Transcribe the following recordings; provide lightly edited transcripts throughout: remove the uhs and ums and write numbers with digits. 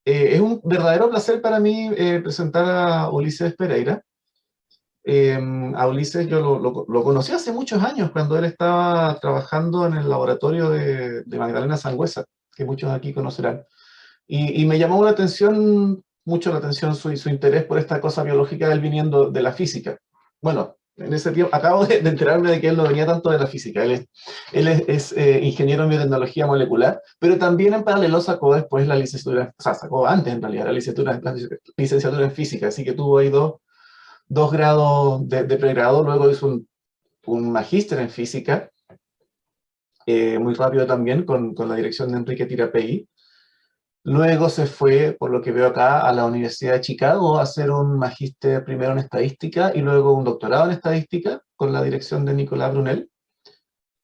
Es un verdadero placer para mí presentar a Ulises Pereira. A Ulises yo lo conocí hace muchos años, cuando él estaba trabajando en el laboratorio de Magdalena Sangüesa, que muchos aquí conocerán. Y me llamó mucho la atención su interés por esta cosa biológica, él viniendo de la física. Bueno, en ese tiempo acabo de enterarme de que él no venía tanto de la física. Él es ingeniero en biotecnología molecular, pero también en paralelo sacó después la licenciatura, o sea, sacó antes en realidad la licenciatura en física, así que tuvo ahí dos grados de pregrado, luego hizo un magíster en física, muy rápido también, con la dirección de Enrique Tirapey. Luego se fue, por lo que veo acá, a la Universidad de Chicago a hacer un magíster primero en estadística y luego un doctorado en estadística con la dirección de Nicolás Brunel,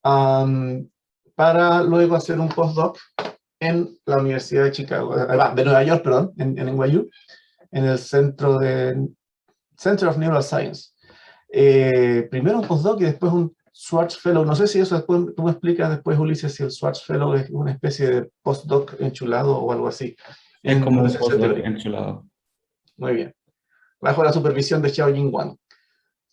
para luego hacer un postdoc en la Universidad de Chicago, de Nueva York, perdón, en NYU, en el Center of Neuroscience. Primero un postdoc y después un Schwartz Fellow. No sé si eso después, tú me explicas después, Ulises, si el Schwartz Fellow es una especie de postdoc enchulado o algo así. Es como un postdoc enchulado. Muy bien. Bajo la supervisión de Xiaojing Wang.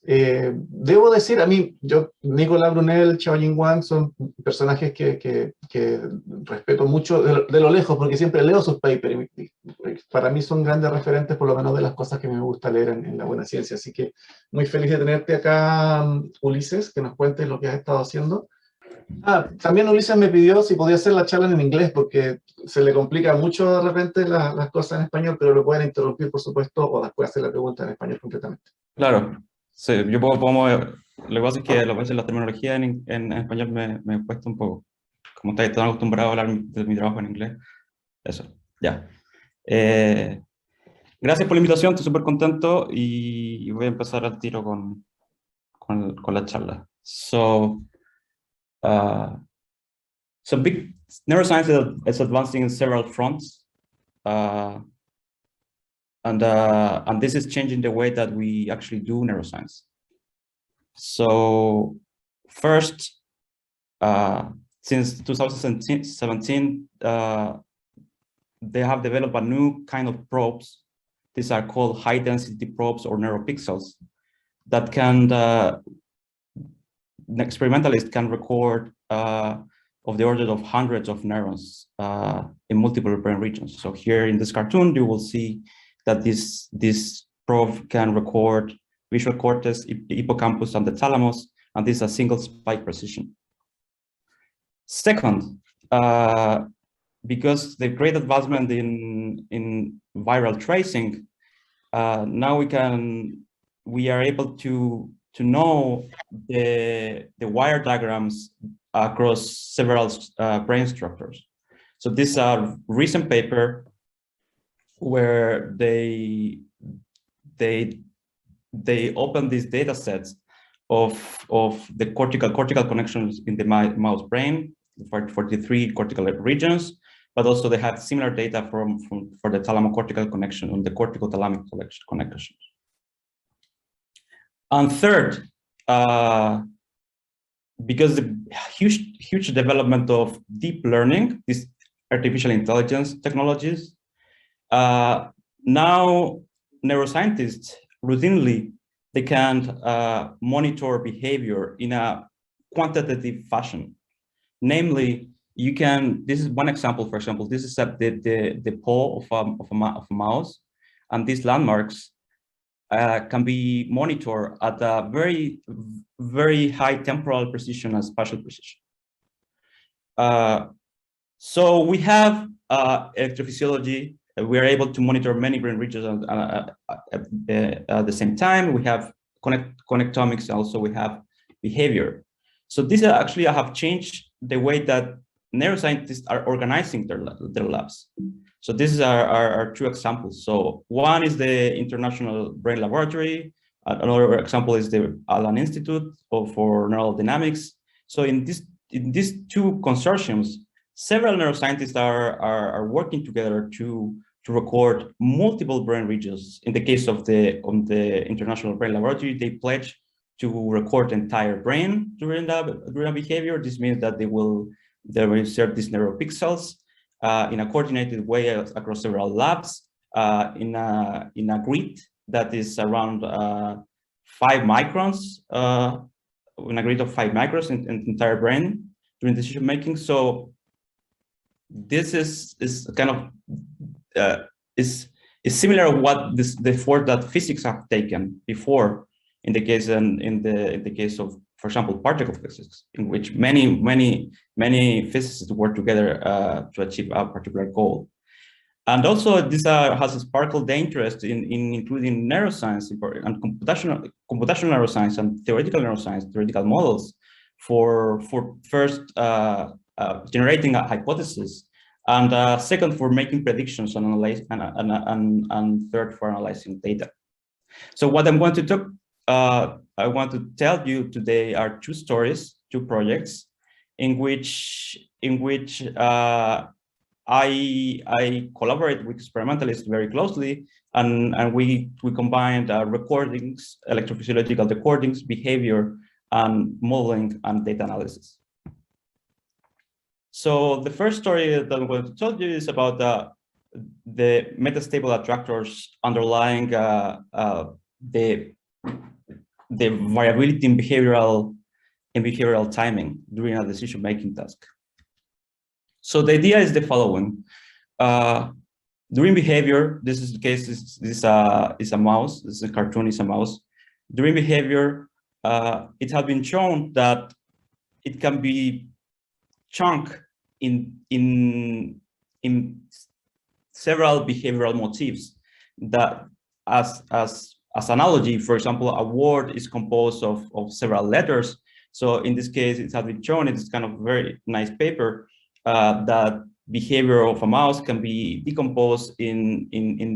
Debo decir, a mí, Nicolás Brunel, Xiaojing Wang son personajes que respeto mucho de lo lejos, porque siempre leo sus papers. Y para mí son grandes referentes, por lo menos de las cosas que me gusta leer en la buena ciencia. Así que muy feliz de tenerte acá, Ulises, que nos cuentes lo que has estado haciendo. También Ulises me pidió si podía hacer la charla en inglés, porque se le complica mucho de repente las cosas en español, pero lo pueden interrumpir, por supuesto, o después hacer la pregunta en español completamente. Claro. Sí, yo lo que pasa es que a veces la terminología en español me cuesta un poco. Como estoy tan acostumbrado a hablar de mi trabajo en inglés. Eso, ya. Gracias por la invitación, estoy súper contento y voy a empezar al tiro con la charla. Big neuroscience is advancing in several fronts. And this is changing the way that we actually do neuroscience. So first, since 2017, they have developed a new kind of probes. These are called high density probes or neuropixels that experimentalists can record of the order of hundreds of neurons in multiple brain regions. So here in this cartoon, you will see that this probe can record visual cortex, hippocampus, and the thalamus, and this is a single spike precision. Second, because the great advancement in viral tracing, now we are able to know the wire diagrams across several brain structures. So this is a recent paper where they opened these data sets of the cortical connections in the mouse brain for the 3 cortical regions, but also they have similar data for the thalamocortical connection on the cortico-thalamic connections. And third, because the huge development of deep learning, these artificial intelligence technologies, now neuroscientists routinely they can monitor behavior in a quantitative fashion. Namely, you can. This is one example. For example, this is the paw of a mouse, and these landmarks can be monitored at a very high temporal precision and spatial precision. So we have electrophysiology. We are able to monitor many brain regions at the same time. We have connectomics. Also, we have behavior. So these actually have changed the way that neuroscientists are organizing their labs. So these are our 2 examples. So one is the International Brain Laboratory. Another example is the Allen Institute for Neural Dynamics. So in these 2 consortiums, several neuroscientists are working together to record multiple brain regions. In the case of the International Brain Laboratory, they pledge to record the entire brain during a behavior. This means that they will insert these neuropixels. in a coordinated way across several labs in a grid that is around 5 microns, in a grid of 5 microns in the entire brain during decision making. So this is kind of is similar to what the effort that physics have taken before in the case of, for example, particle physics, in which many physicists work together to achieve a particular goal. And also this has sparkled the interest in including neuroscience and computational neuroscience and theoretical neuroscience, theoretical models for first generating a hypothesis, and second for making predictions and analyze and third for analyzing data. So what I'm going to talk, I want to tell you today are two stories, two projects, in which I collaborate with experimentalists very closely, and we combined recordings, electrophysiological recordings, behavior, and modeling and data analysis. So the first story that I'm going to tell you is about the metastable attractors underlying the variability in behavioral timing during a decision-making task. So the idea is the following. During behavior, this is the case, this is a mouse, this is a cartoon, is a mouse. During behavior, it has been shown that it can be chunked in several behavioral motifs that as analogy, for example, a word is composed of several letters. So in this case, it has been shown, it's kind of very nice paper, that behavior of a mouse can be decomposed in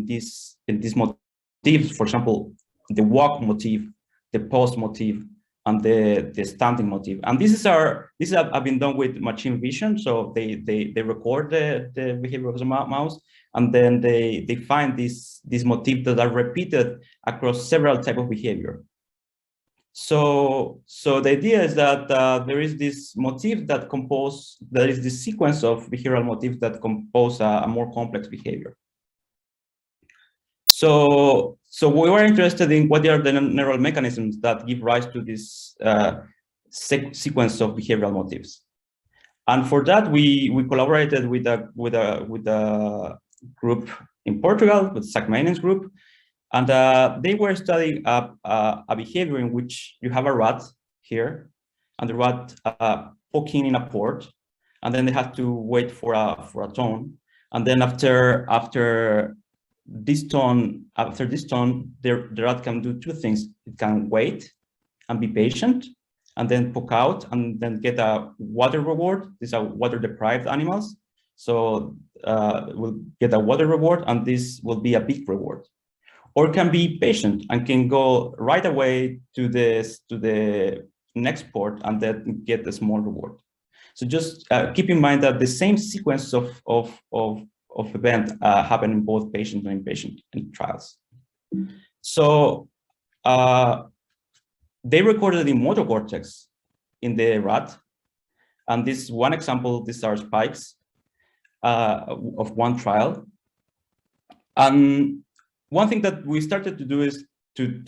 these motifs, for example, the walk motif, the pose motif, and the standing motif. And these have been done with machine vision. So they record the behavior of the mouse, and then they find these motifs that are repeated across several types of behavior. So the idea is that there is this motif that there is this sequence of behavioral motifs that compose a more complex behavior. So we were interested in what are the neural mechanisms that give rise to this sequence of behavioral motifs. And for that, we collaborated with a group in Portugal, with Seminarios group. And they were studying a behavior in which you have a rat here, and the rat poking in a port, and then they have to wait for a tone, and then after this tone, the rat can do two things. It can wait and be patient, and then poke out, and then get a water reward. These are water-deprived animals, so we'll get a water reward, and this will be a big reward. Or can be patient and can go right away to the next port and then get a small reward. So just keep in mind that the same sequence of event happen in both patient and impatient in trials. So they recorded the motor cortex in the rat, and this one example. These are spikes of one trial, and one thing that we started to do is to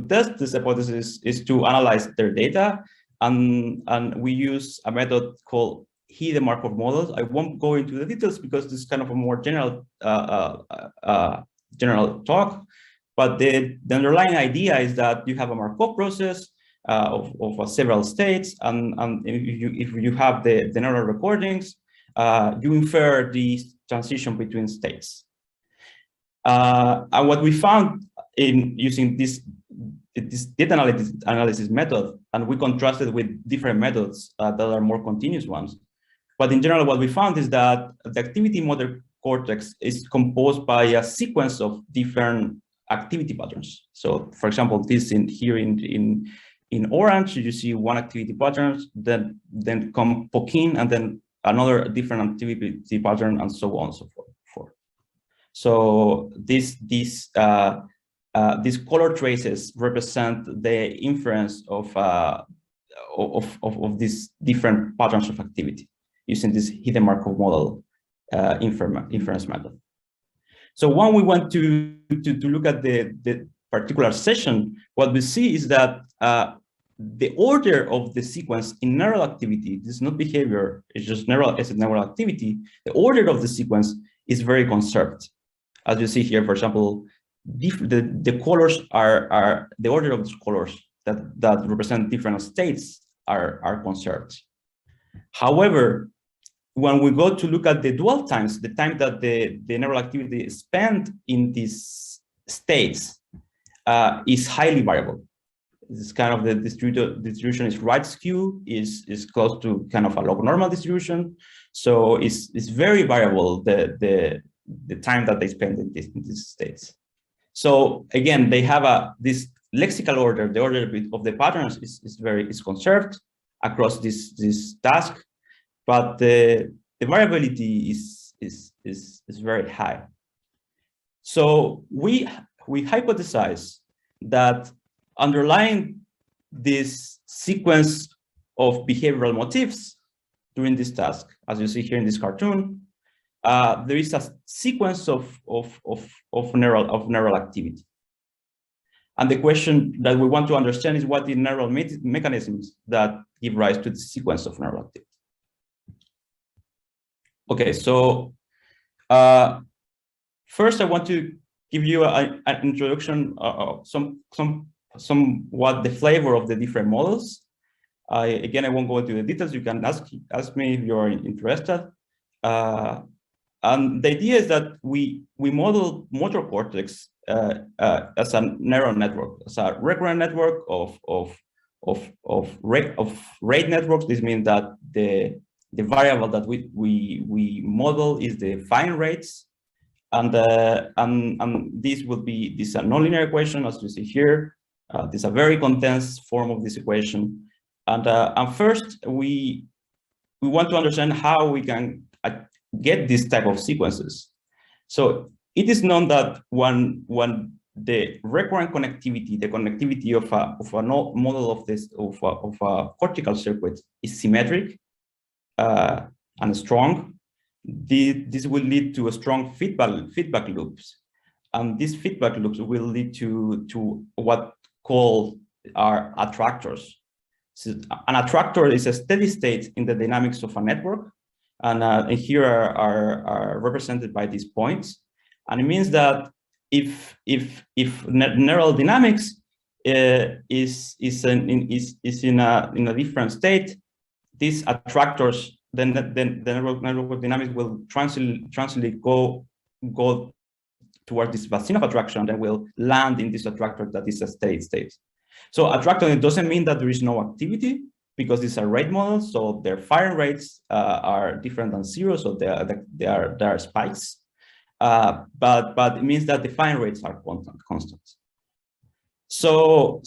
test this hypothesis is to analyze their data, and we use a method called hidden Markov models. I won't go into the details because this is kind of a more general talk, but the underlying idea is that you have a Markov process of several states, and if you have the neural recordings, you infer the transition between states. And what we found in using this data analysis method, and we contrasted with different methods that are more continuous ones. But in general, what we found is that the activity motor cortex is composed by a sequence of different activity patterns. So, for example, this here in orange, you see one activity pattern, then come poking, and then another different activity pattern, and so on and so forth. So these color traces represent the inference of these different patterns of activity using this hidden Markov model inference method. So when we want to look at the particular session, what we see is that the order of the sequence in neural activity, this is not behavior, it's just neural activity, the order of the sequence is very conserved. As you see here, for example, the colors are the order of the colors that represent different states are conserved. However, when we go to look at the dwell times, the time that the neural activity is spent in these states is highly variable. This is kind of the distribution is right skew, is close to kind of a log normal distribution. So it's very variable, the time that they spend in these states. So again, they have this lexical order, the order of the patterns is conserved across this task, but the variability is very high. So we hypothesize that underlying this sequence of behavioral motifs during this task, as you see here in this cartoon, there is a sequence of neural activity. And the question that we want to understand is what the neural mechanisms that give rise to the sequence of neural activity. Okay, so first I want to give you an introduction, somewhat the flavor of the different models. Again, I won't go into the details. You can ask me if you're interested. And the idea is that we model motor cortex as a neural network, as a recurrent network of rate networks. This means that the variable that we model is the fine rates, and this will be this a nonlinear equation, as you see here. This is a very condensed form of this equation, and first we want to understand how we can get this type of sequences. So it is known that when the recurrent connectivity, the connectivity of a model of a cortical circuit is symmetric and strong, this will lead to a strong feedback loops, and these feedback loops will lead to what called are attractors. So an attractor is a steady state in the dynamics of a network, and here are represented by these points. And it means that if neural dynamics is in a different state, these attractors, then the neural dynamics will transiently go towards this basin of attraction, and then will land in this attractor that is a steady state. So attractor, it doesn't mean that there is no activity, because these are rate models, so their firing rates are different than zero, so there are spikes. But it means that the firing rates are constant. So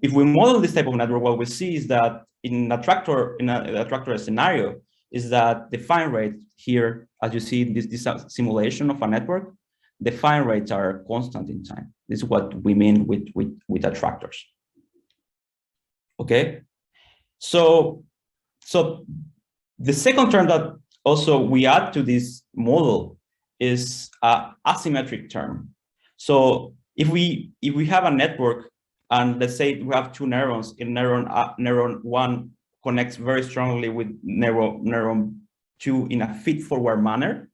if we model this type of network, what we see is that in an attractor scenario is that the firing rate here, as you see in this simulation of a network, the firing rates are constant in time. This is what we mean with attractors. Okay, so the second term that also we add to this model is an asymmetric term. So if we have a network, and let's say we have two neurons, in neuron 1 connects very strongly with neuron 2 in a feed-forward manner,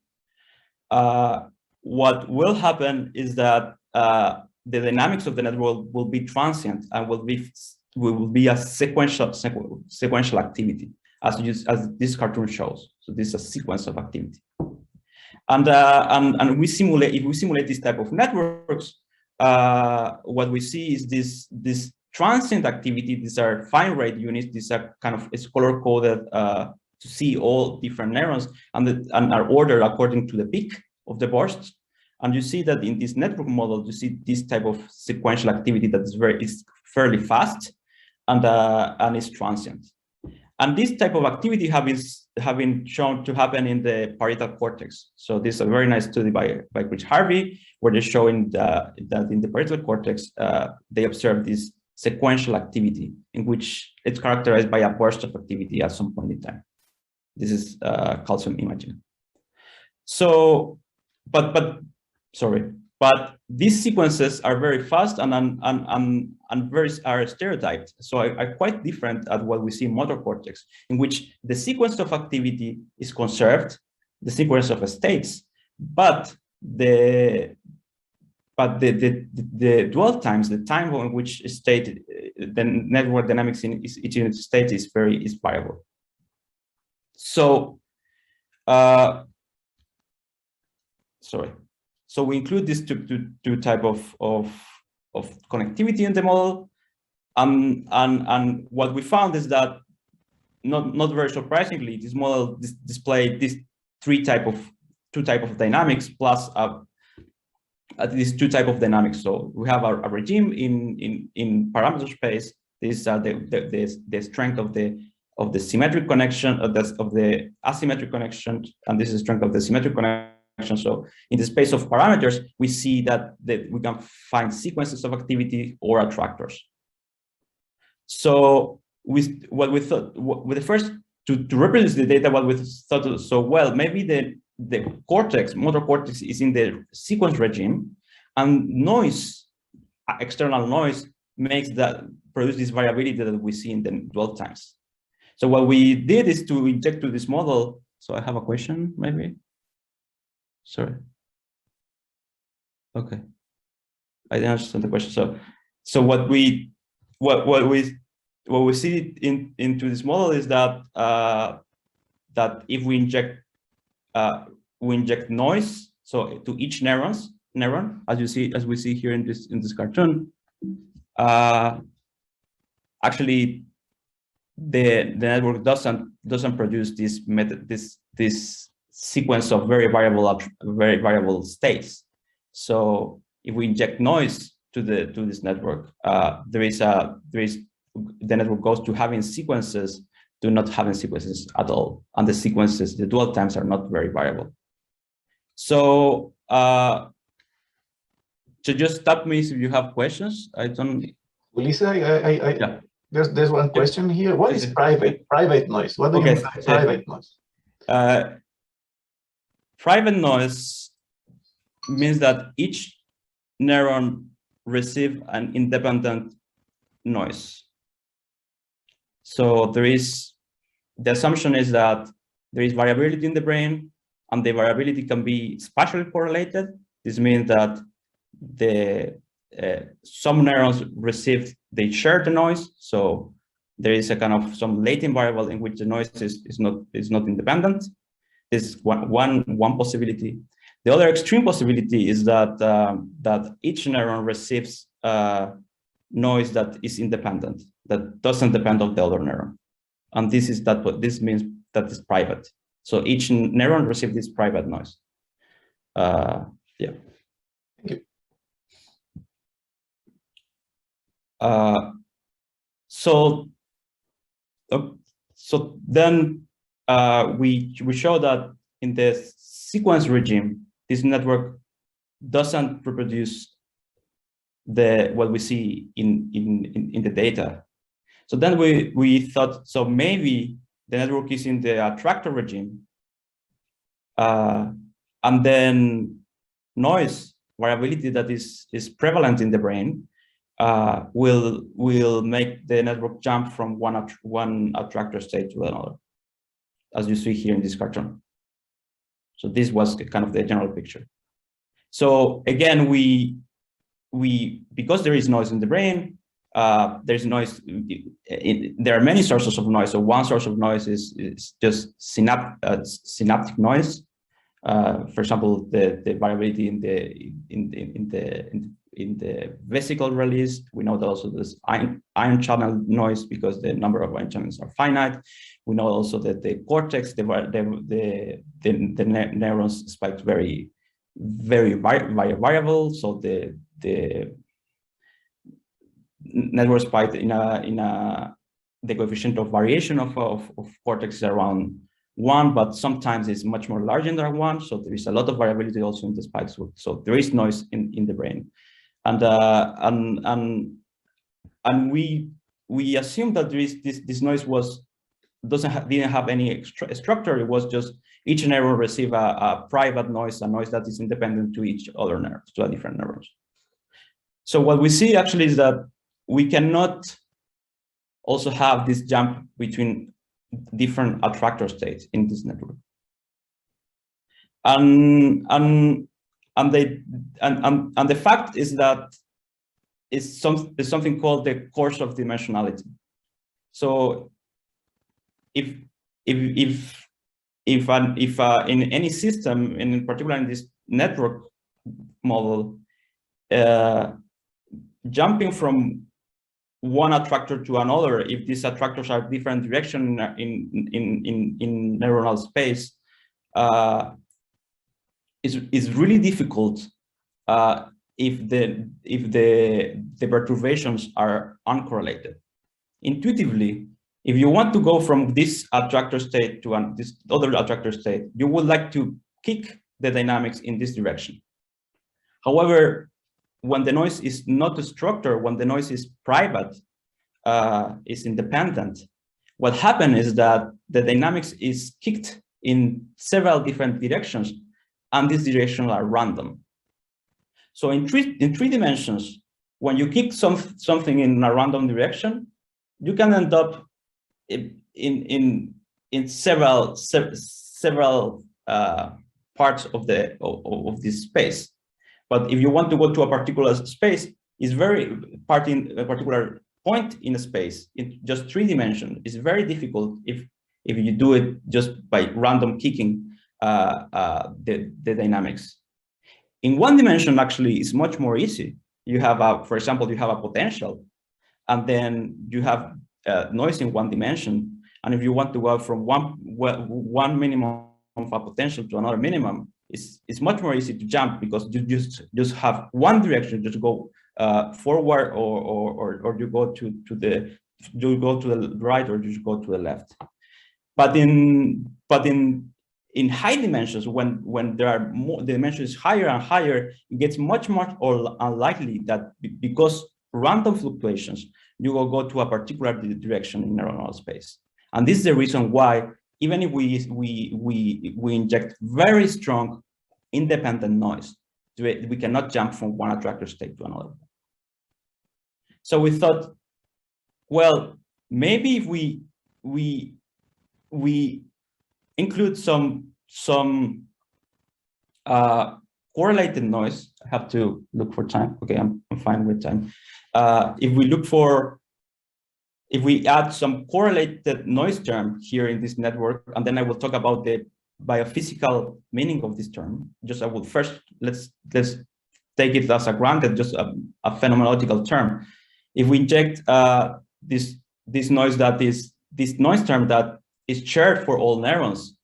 what will happen is that the dynamics of the network will be transient and will be a sequential activity, as this cartoon shows. So this is a sequence of activity, and if we simulate this type of networks, what we see is this transient activity. These are fine rate units. These are kind of, it's color coded to see all different neurons, and are ordered according to the peak of the bursts. And you see that in this network model, you see this type of sequential activity that is fairly fast, and is transient. And this type of activity have been shown to happen in the parietal cortex. So this is a very nice study by Chris Harvey, where they're showing that in the parietal cortex, they observe this sequential activity in which it's characterized by a burst of activity at some point in time. This is calcium imaging. So, but these sequences are very fast and very are stereotyped. So are quite different at what we see in motor cortex, in which the sequence of activity is conserved, the sequence of states, but the dwell times, the time on which state the network dynamics in each unit state is variable. So so we include these two type of connectivity in the model, and what we found is that not very surprisingly, this model displayed these two type of dynamics plus these two type of dynamics. So we have a regime in parameter space. These are the strength of the symmetric connection of the asymmetric connection, and this is the strength of the symmetric connection. So in the space of parameters, we see that we can find sequences of activity or attractors. So what we thought, with the first to reproduce the data, what we thought, so well, maybe the cortex, motor cortex, is in the sequence regime, and noise, external noise, produce this variability that we see in the dwell times. So what we did is to inject to this model. So I have a question, maybe. Sorry. Okay. I didn't understand the question. So what we see into this model is that that if we inject noise, so to each neuron, as we see here in this cartoon, actually the network doesn't produce this sequence of very variable states. So if we inject noise to this network, the network goes to having sequences to not having sequences at all, and the dwell times are not very variable. So just stop me if you have questions. I don't. Ulises, Yeah. There's one question here. What is private noise? What do you mean by private noise? Private noise means that each neuron receives an independent noise. So the assumption is that there is variability in the brain, and the variability can be spatially correlated. This means that some neurons they share the noise, so there is a kind of some latent variable in which the noise is not independent. This is one possibility. The other extreme possibility is that that each neuron receives noise that is independent, that doesn't depend on the other neuron, and this means that is private. So each neuron receives this private noise. Yeah. Thank you. So then we show that in the sequence regime, this network doesn't reproduce what we see in the data. So then we thought, so maybe the network is in the attractor regime, and then noise variability that is prevalent in the brain will make the network jump from one attractor state to another, as you see here in this cartoon. So this was kind of the general picture. So again, because there is noise in the brain, there's noise. There are many sources of noise. So one source of noise is just synaptic noise. For example, the variability in the vesicle release. We know that also there's ion channel noise because the number of ion channels are finite. We know also that the cortex, the neurons spike very variable. So the network spike the coefficient of variation of cortex is around 1, but sometimes it's much more larger than 1. So there is a lot of variability also in the spikes. So there is noise in the brain, and we assume that there is this noise was didn't have any structure. It was just each neuron receive a private noise, a noise that is independent to each other nerve, to a different neurons. So what we see actually is that we cannot also have this jump between different attractor states in this network. And the fact is that it's something called the course of dimensionality. So if in any system, and in particular in this network model, jumping from one attractor to another, if these attractors are different direction in neuronal space, is really difficult if the perturbations are uncorrelated. Intuitively, if you want to go from this attractor state to this other attractor state, you would like to kick the dynamics in this direction. However, when the noise is not a structure, when the noise is private, is independent, what happens is that the dynamics is kicked in several different directions, and these directions are random. So in three dimensions, when you kick something in a random direction, you can end up in several parts of this space. But if you want to go to a particular space, it's a particular point in a space in just 3 dimensions. It's very difficult if you do it just by random kicking the dynamics. In 1 dimension, actually, it's much more easy. You have for example, you have a potential, and then you have noise in 1 dimension. And if you want to go from one minimum of a potential to another minimum, it's much more easy to jump, because you just have one direction, just go forward, or you go to the right, or you go to the left. But in high dimensions, when there are more, the dimension is higher and higher, it gets much more unlikely that because random fluctuations, you will go to a particular direction in neuronal space. And this is the reason why, even if we inject very strong independent noise, we cannot jump from one attractor state to another. So we thought, well, maybe if we include some correlated noise. I have to look for time. Okay, I'm fine with time. If we add some correlated noise term here in this network, and then I will talk about the biophysical meaning of this term. Just I will first, let's take it as a granted, just a phenomenological term. If we inject this noise term that is shared for all neurons,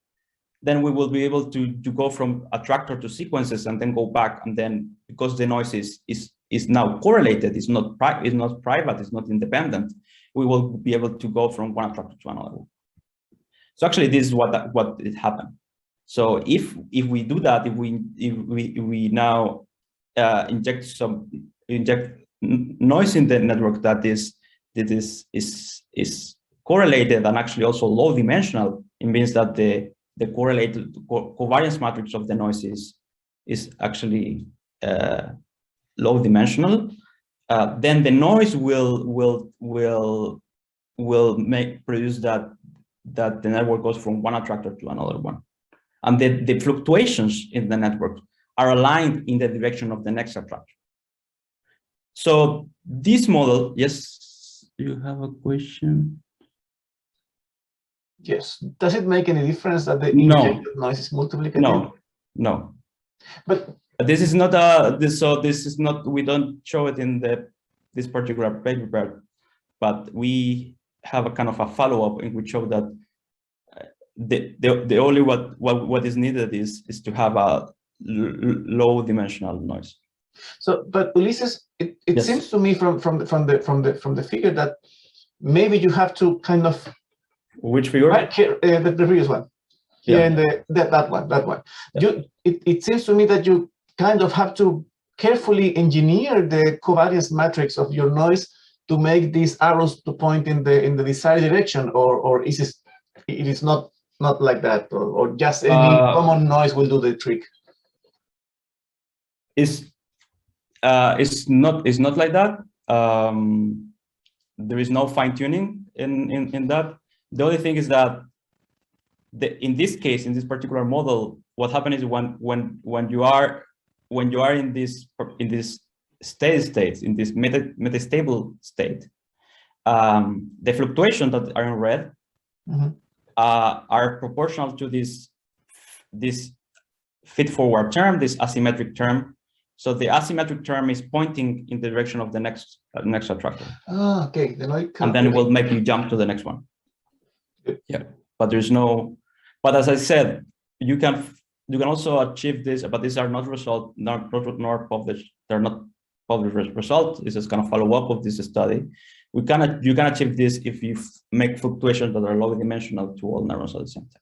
then we will be able to go from attractor to sequences and then go back. And then, because the noise is now correlated, it's not private, it's not independent, we will be able to go from one attractor to another. So actually, this is what it happened. So if we do that, if we now inject noise in the network that is correlated and actually also low dimensional, it means that the correlated covariance matrix of the noise is actually low dimensional. Then the noise will produce that the network goes from one attractor to another one, and the fluctuations in the network are aligned in the direction of the next attractor. So this model, yes, you have a question? Yes. Does it make any difference that the injected noise is multiplicative? No. But this is not we don't show it in this particular paper, but we have a kind of a follow-up in which show that the only what is needed is to have a low dimensional noise. So, but Ulises, it Yes. seems to me from the figure that maybe you have to kind of Which figure? right here, the previous one. Here Yeah. in that one. Yeah. It seems to me that you kind of have to carefully engineer the covariance matrix of your noise to make these arrows to point in the desired direction, or is it it is not like that, or just any common noise will do the trick? It's not like that. There is no fine tuning in that. The only thing is that in this case, in this particular model, what happens is when you are in this steady state, in this metastable state, the fluctuations that are in red are proportional to this feed-forward term, this asymmetric term. So the asymmetric term is pointing in the direction of the next attractor. Ah, okay. And then it will make you jump to the next one. Yeah, but there's no. But as I said, you can also achieve this, but these are not published. They're not published results. This is kind of follow up of this study. You can achieve this if you make fluctuations that are low dimensional to all neurons at the same time.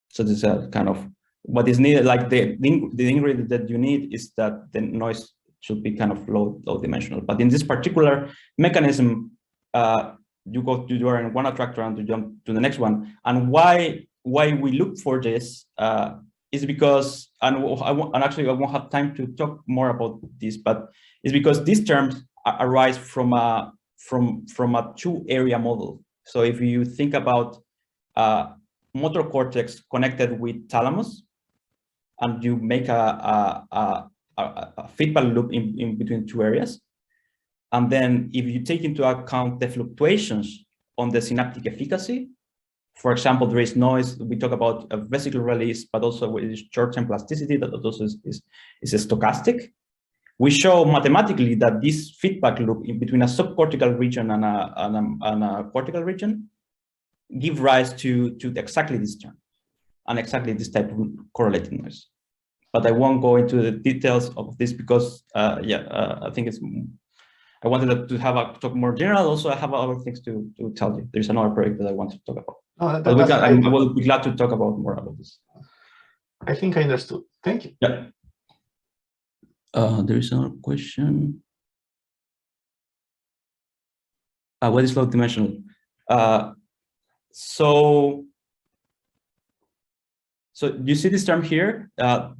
So this is kind of what is needed. Like the ingredient that you need is that the noise should be kind of low dimensional. But in this particular mechanism, you are in one attractor and you jump to the next one. And why we look for this is because, and actually I won't have time to talk more about this, but it's because these terms arise from a two-area model. So if you think about motor cortex connected with thalamus, and you make a feedback loop in between two areas, and then if you take into account the fluctuations on the synaptic efficacy, for example, there is noise. We talk about a vesicle release, but also with short-term plasticity that also is stochastic. We show mathematically that this feedback loop in between a subcortical region and a cortical region give rise to exactly this term and exactly this type of correlated noise. But I won't go into the details of this because, I think it's. I wanted to have a talk more general. Also, I have other things to tell you. There's another project that I want to talk about. But I will be glad to talk about more about this. I think I understood. Thank you. Yeah. There is another question. What is low dimensional? So you see this term here.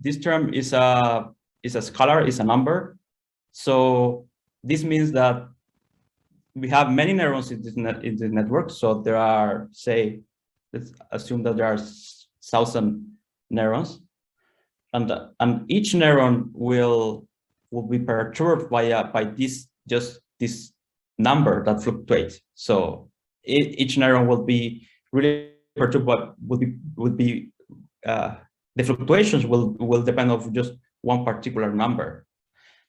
This term is a scalar, is a number. So this means that we have many neurons in this network. So there are, say, let's assume that there are 1,000 neurons, and each neuron will be perturbed by this number that fluctuates. So each neuron will be really perturbed, but the fluctuations will depend on just one particular number.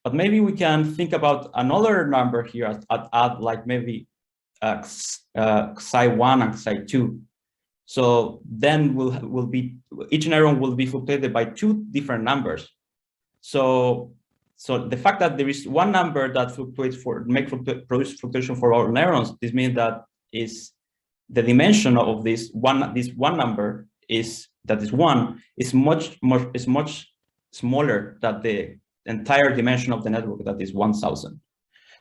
But maybe we can think about another number here at like maybe psi1 and psi2. So then will be each neuron will be fluctuated by two different numbers. So the fact that there is one number that fluctuates produce fluctuation for all neurons, this means that is the dimension of this one number is much smaller than the entire dimension of the network, that is 1,000.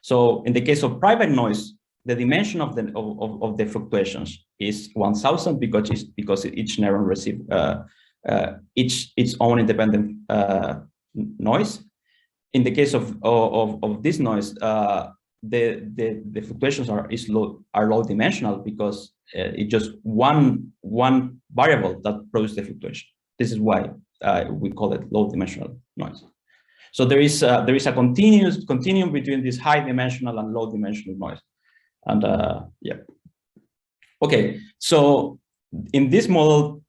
So in the case of private noise, the dimension of the fluctuations is 1,000 because each neuron receives its own independent noise. In the case of this noise, the fluctuations are low dimensional because it's just one variable that produces the fluctuation. This is why we call it low dimensional noise. So there is a continuum between this high dimensional and low dimensional noise, and yeah. Okay, so in this model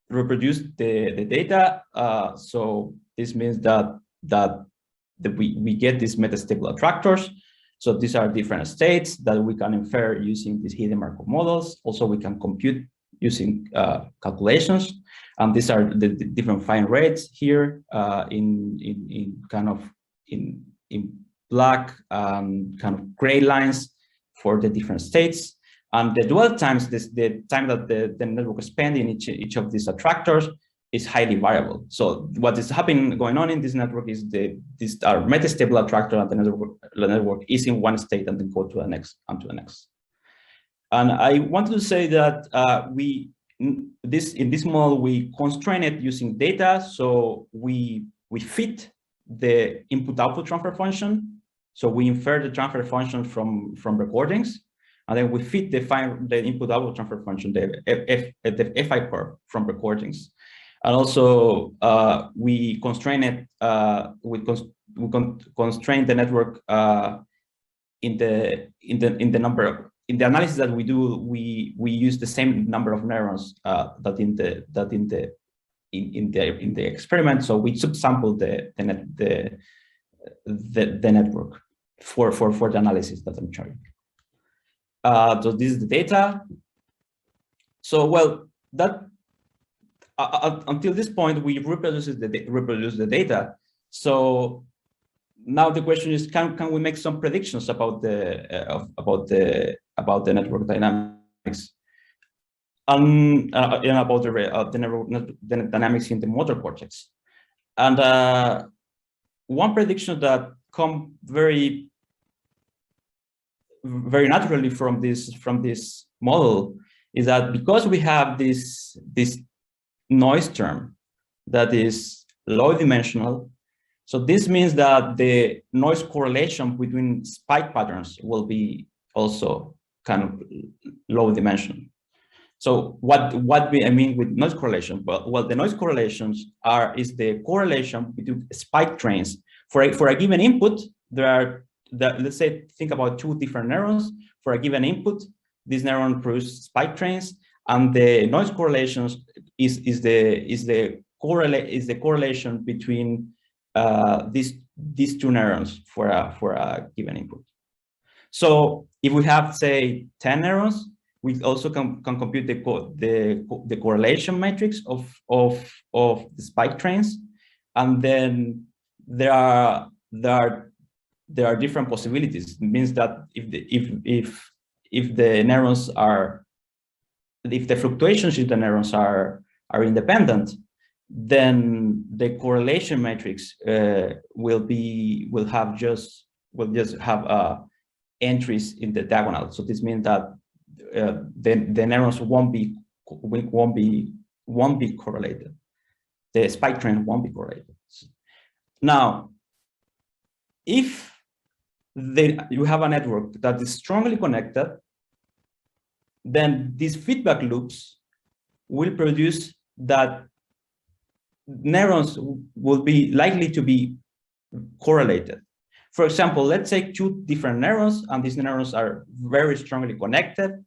reproduced the data. So this means that we get these metastable attractors. So these are different states that we can infer using these hidden Markov models. Also, we can compute using calculations. And these are the different fine rates here in black kind of gray lines for the different states. And the dwell times, the time that the network spends in each of these attractors is highly variable. So what is going on in this network is these are metastable attractor, and the network is in one state and then go to the next and to the next. And I wanted to say that in this model, we constrain it using data. So we fit the input-output transfer function. So we infer the transfer function from recordings, and then we fit the input-output transfer function, the FI curve from recordings. And also we constrain it. We constrain the network in the number of. In the analysis that we do, we use the same number of neurons that in the experiment. So we subsample the network for the analysis that I'm showing. So this is the data. So well, that until this point we reproduce the data. So now the question is, can we make some predictions about the network dynamics and about the dynamics in the motor cortex? And one prediction that comes very naturally from this model is that because we have this noise term that is low dimensional. So this means that the noise correlation between spike patterns will be also kind of low dimension. So what I mean with noise correlation? Well, the noise correlations is the correlation between spike trains. For a given input, let's say think about two different neurons. For a given input, this neuron produces spike trains, and the noise correlations is the correlation between these two neurons for a given input. So if we have, say, 10 neurons, we also can compute the correlation matrix of the spike trains, and then there are different possibilities. It means that if the neurons are, if the fluctuations in the neurons are independent, then the correlation matrix will just have entries in the diagonal. So this means that the neurons won't be correlated. The spike train won't be correlated. Now, if you have a network that is strongly connected, then these feedback loops will produce that neurons will be likely to be correlated. For example, let's take two different neurons, and these neurons are very strongly connected,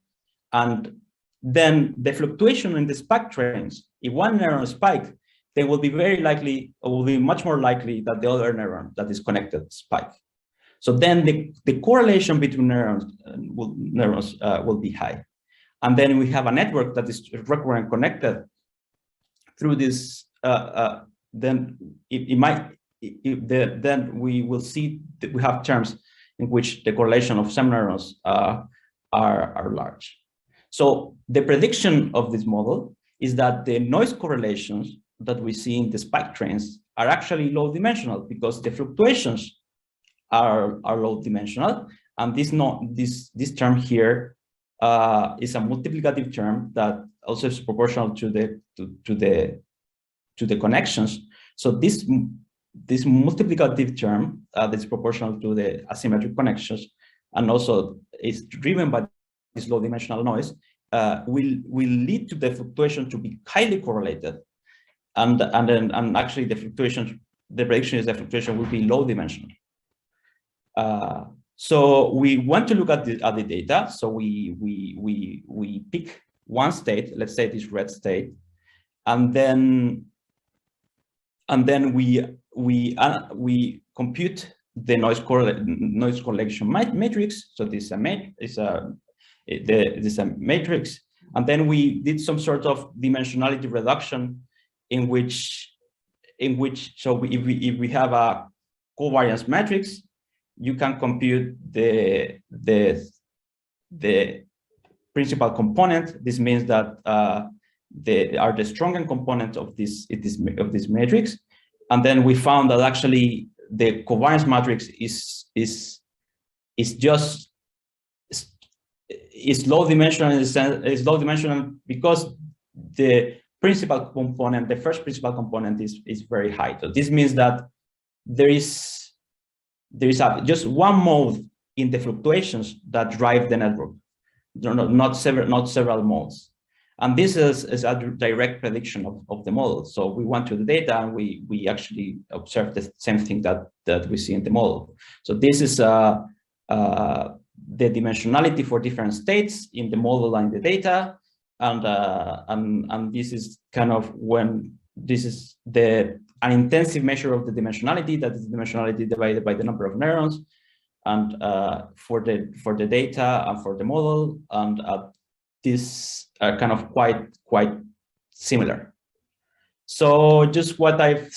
and then the fluctuation in the spike trains, if one neuron spikes, they will be much more likely that the other neuron that is connected spike. So then the correlation between neurons will be high. And then we have a network that is recurrent connected through this. Then then we will see that we have terms in which the correlation of some neurons are large. So the prediction of this model is that the noise correlations that we see in the spike trains are actually low dimensional, because the fluctuations are low dimensional, and this term here is a multiplicative term that also is proportional to the connections. So this multiplicative term that is proportional to the asymmetric connections, and also is driven by this low dimensional noise, will lead to the fluctuation to be highly correlated, and actually the prediction is the fluctuation will be low dimensional. So we want to look at the data. So we pick one state, let's say this red state, and then we compute the noise correlation matrix. So this is a matrix, and then we did some sort of dimensionality reduction in which so if we have a covariance matrix, you can compute the principal component. This means that they are the strongest component of this matrix, and then we found that actually the covariance matrix is is low dimensional in the sense, is low dimensional because the principal component, the first principal component is very high. So this means that there is just one mode in the fluctuations that drive the network, not several modes. And this is a direct prediction of the model. So we went to the data and we actually observed the same thing that we see in the model. So this is the dimensionality for different states in the model and the data. And this is kind of when this is an intensive measure of the dimensionality, that is dimensionality divided by the number of neurons, and for the data and for the model, and these are kind of quite similar. So just what I've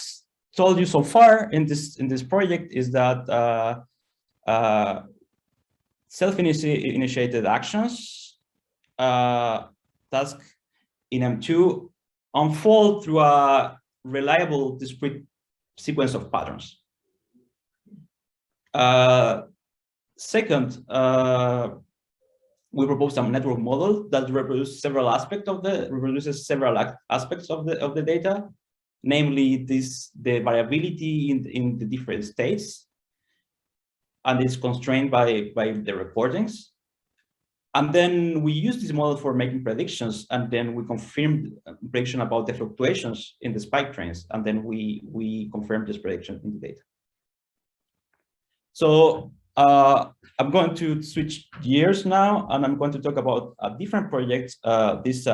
told you so far in this project is that self-initiated actions task in M2 unfold through a reliable discrete sequence of patterns. Second, we propose some network model that reproduces several aspects of the data, namely the variability in the different states, and it's constrained by the recordings. And then we use this model for making predictions, and then we confirm prediction about the fluctuations in the spike trains, and then we confirm this prediction in the data. So I'm going to switch gears now, and I'm going to talk about a different project. This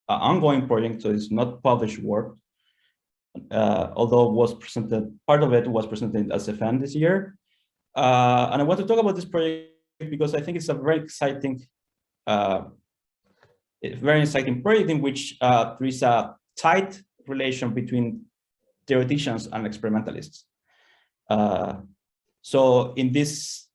ongoing project, so it's not published work, although was presented, part of it was presented as SFN this year. And I want to talk about this project because I think it's a very exciting project in which there is a tight relation between theoreticians and experimentalists. So in this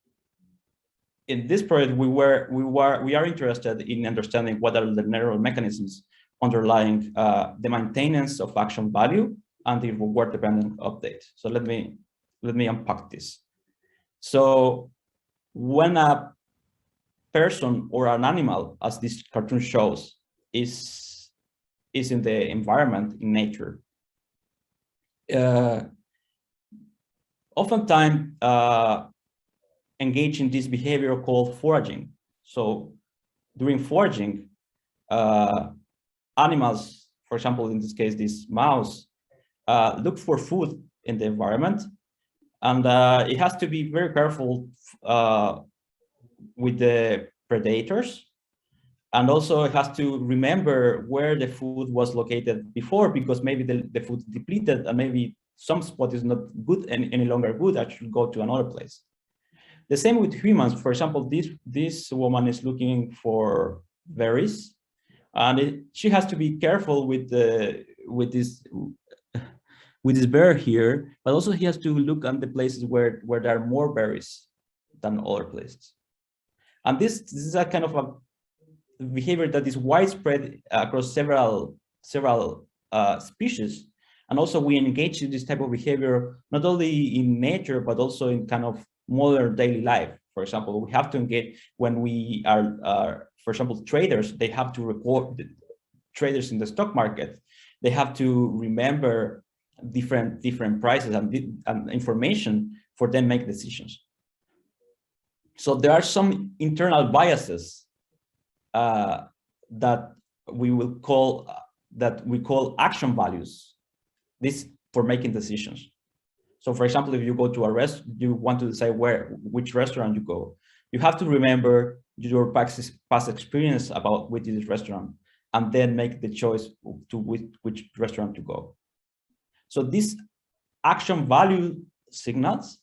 project, we are interested in understanding what are the neural mechanisms underlying the maintenance of action value and the reward-dependent update. So let me unpack this. So when a person or an animal, as this cartoon shows, is in the environment, in nature, oftentimes engage in this behavior called foraging. So during foraging, animals, for example, in this case, this mouse, look for food in the environment, and it has to be very careful with the predators, and also it has to remember where the food was located before, because maybe the food depleted and maybe some spot is not good any longer good. I should go to another place. The same with humans. For example, this woman is looking for berries, and she has to be careful with this bear here, but also he has to look at the places where there are more berries than other places. And this is a kind of a behavior that is widespread across several species. And also we engage in this type of behavior, not only in nature, but also in kind of modern daily life. For example, we have to engage when we are, for example, traders, they have to report traders in the stock market. They have to remember different prices and information for them make decisions. So there are some internal biases that we call action values. This for making decisions. So for example, if you go to a restaurant, you want to decide which restaurant you go, you have to remember your past experience with this restaurant, and then make the choice to which restaurant to go. So these action value signals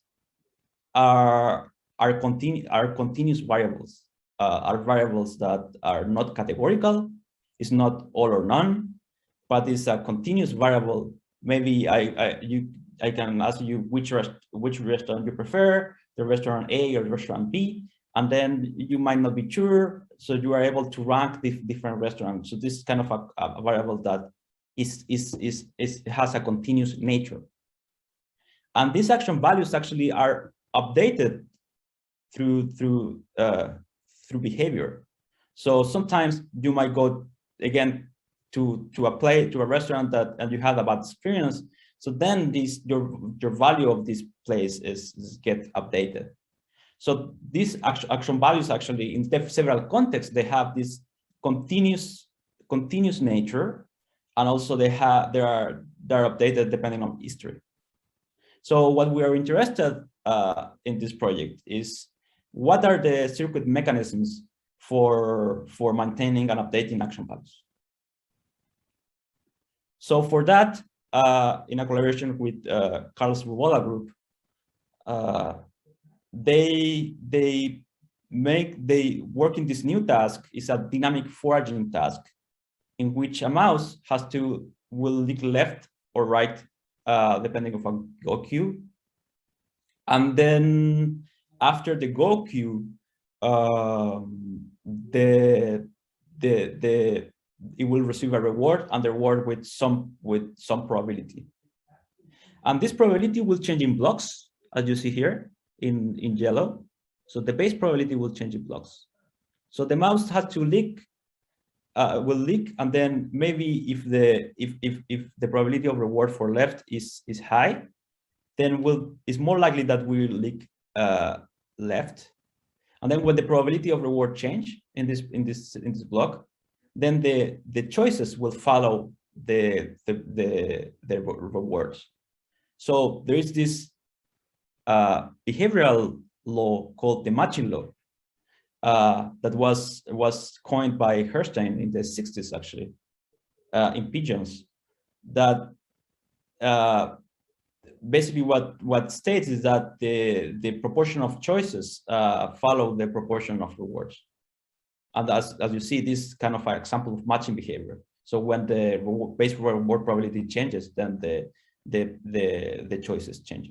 are continuous variables, are variables that are not categorical. It's not all or none, but it's a continuous variable. Maybe I can ask you which restaurant you prefer, the restaurant A or the restaurant B, and then you might not be sure, so you are able to rank the different restaurants. So this is kind of a variable that has a continuous nature. And these action values actually are updated through through behavior. So sometimes you might go again to a restaurant and you have a bad experience. So then your value of this place is get updated. So these action values actually in several contexts, they have this continuous nature, and also they are updated depending on history. So what we are interested in this project is what are the circuit mechanisms for maintaining and updating action values. So for that, in a collaboration with Carlos Rubola group, they work in this new task. Is a dynamic foraging task in which a mouse will lick left or right depending on a go cue, and then after the go cue, it will receive a reward, and the reward with some probability. And this probability will change in blocks, as you see here in yellow. So the base probability will change in blocks. So the mouse has to lick, will lick, and then maybe if the probability of reward for left is high, then it's more likely that we will lick left. And then when the probability of reward change in this block, then the choices will follow the rewards. So there is this behavioral law called the matching law that was coined by Herstein in the 60s, actually, in pigeons. That basically what states is that the proportion of choices follow the proportion of rewards. And as you see, this is kind of an example of matching behavior. So when the base reward probability changes, then the choices change.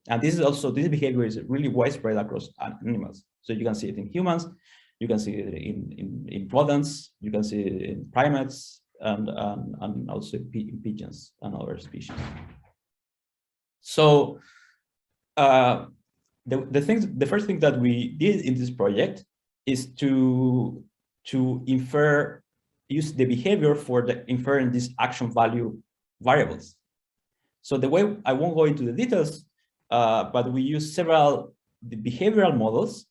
And this behavior is really widespread across animals. So you can see it in humans, you can see it in rodents, you can see it in primates, and also in pigeons and other species. So the first thing that we did in this project is to use the behavior for inferring these action value variables. So the way, I won't go into the details, but we use several behavioral models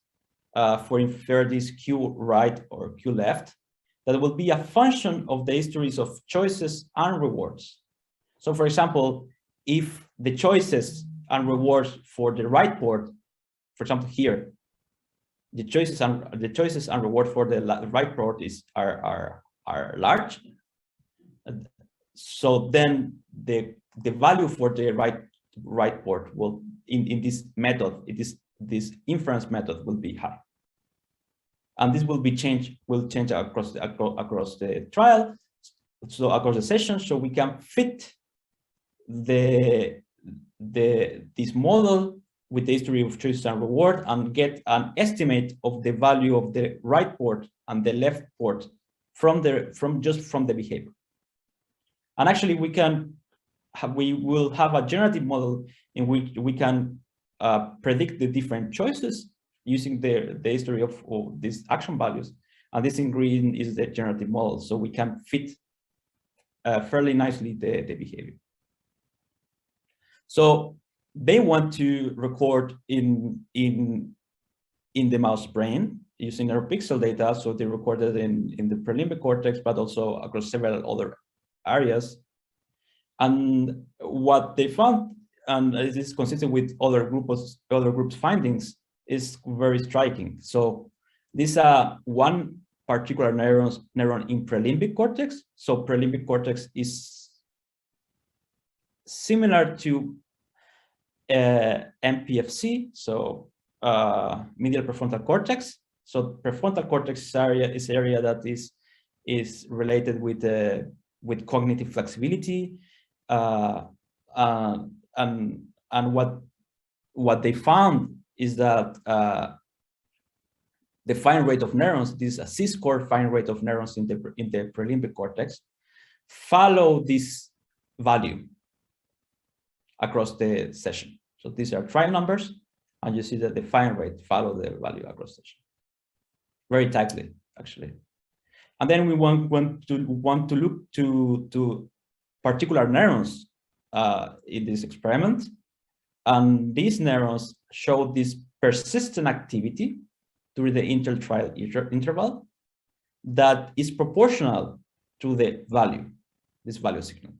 for infer this Q right or Q left that will be a function of the histories of choices and rewards. So for example, if the choices and rewards for the right port, for example here, the choices and reward for the right port are large, so then the value for the right port will in this method, this inference method will be high, and this will change across the trial, so across the session, so we can fit this model with the history of choices and reward and get an estimate of the value of the right port and the left port from the behavior. And actually we will have a generative model in which we can predict the different choices using the history of these action values. And this in green is the generative model, so we can fit fairly nicely the behavior. So they want to record in the mouse brain using neuropixel data. So they recorded in the prelimbic cortex, but also across several other areas. And what they found, and it is consistent with other groups' findings, is very striking. So this one particular neuron in prelimbic cortex. So prelimbic cortex is similar to MPFC, so medial prefrontal cortex. So prefrontal cortex is area that is related with cognitive flexibility, and what they found is that the fine rate of neurons, this C-score fine rate of neurons in the prelimbic cortex, follow this value across the session. So these are trial numbers, and you see that the fine rate follow the value across session. very tightly, actually. And then we want to look to particular neurons in this experiment. And these neurons show this persistent activity during the intertrial interval that is proportional to the value, this value signal.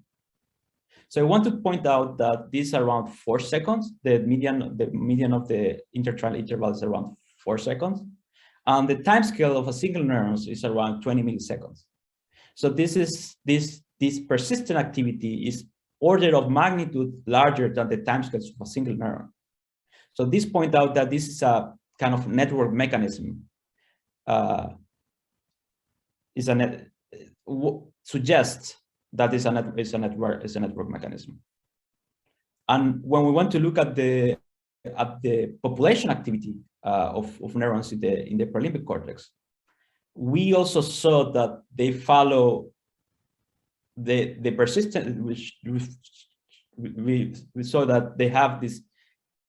So I want to point out that this is around 4 seconds. The median of the intertrial interval is around 4 seconds. And the time scale of a single neuron is around 20 milliseconds. So this persistent activity is order of magnitude larger than the time scales of a single neuron. So this point out that this is a kind of network mechanism. Suggests that is a network mechanism. And when we want to look at the population activity of neurons in the prelimbic cortex, we also saw that they follow the persistent, which we saw that they have this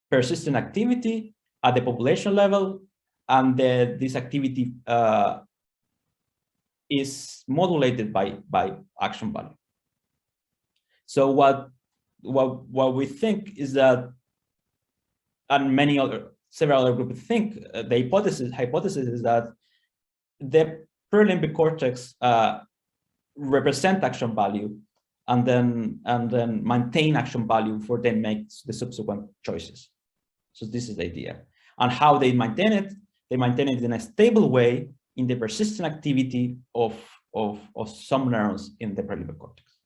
persistent activity at the population level, and this activity is modulated by action value. So what we think is that, and several other groups think, the hypothesis is that the prelimbic cortex represent action value and then maintain action value for then make the subsequent choices. So this is the idea. And how they maintain it in a stable way in the persistent activity of some neurons in the prelimbic cortex.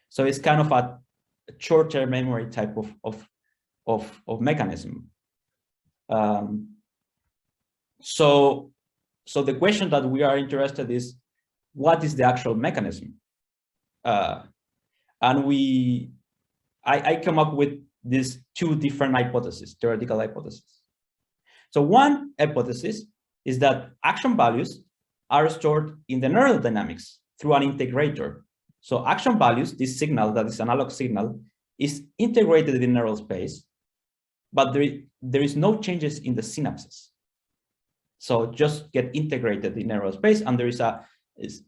So it's kind of a short-term memory type of mechanism. So the question that we are interested in is, what is the actual mechanism? And I come up with these 2 different hypotheses, theoretical hypotheses. So one hypothesis is that action values are stored in the neural dynamics through an integrator. So action values, this signal that is analog signal, is integrated in neural space, but there is no changes in the synapses. So just get integrated in neural space, and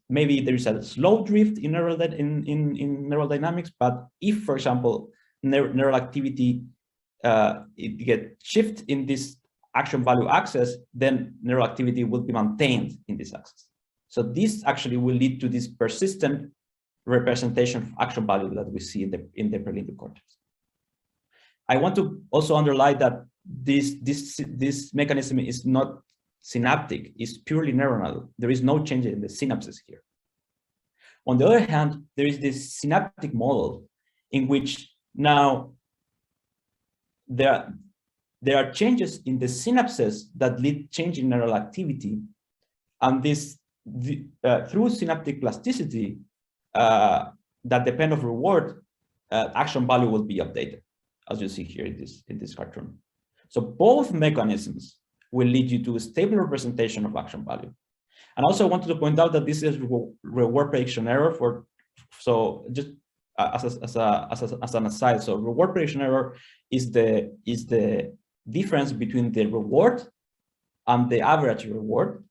maybe there is a slow drift in neural dynamics. But if, for example, neural activity it get shift in this action value axis, then neural activity will be maintained in this axis. So this actually will lead to this persistent representation of action value that we see in the prelimbic cortex. I want to also underline that this mechanism is not synaptic, it's purely neuronal. There is no change in the synapses here. On the other hand, there is this synaptic model in which now there are changes in the synapses that lead change in neural activity, and through synaptic plasticity that depend on reward, action value will be updated, as you see here in this cartoon. So both mechanisms will lead you to a stable representation of action value. And also I wanted to point out that this is reward prediction error so just as an aside, so reward prediction error is the difference between the reward and the average reward.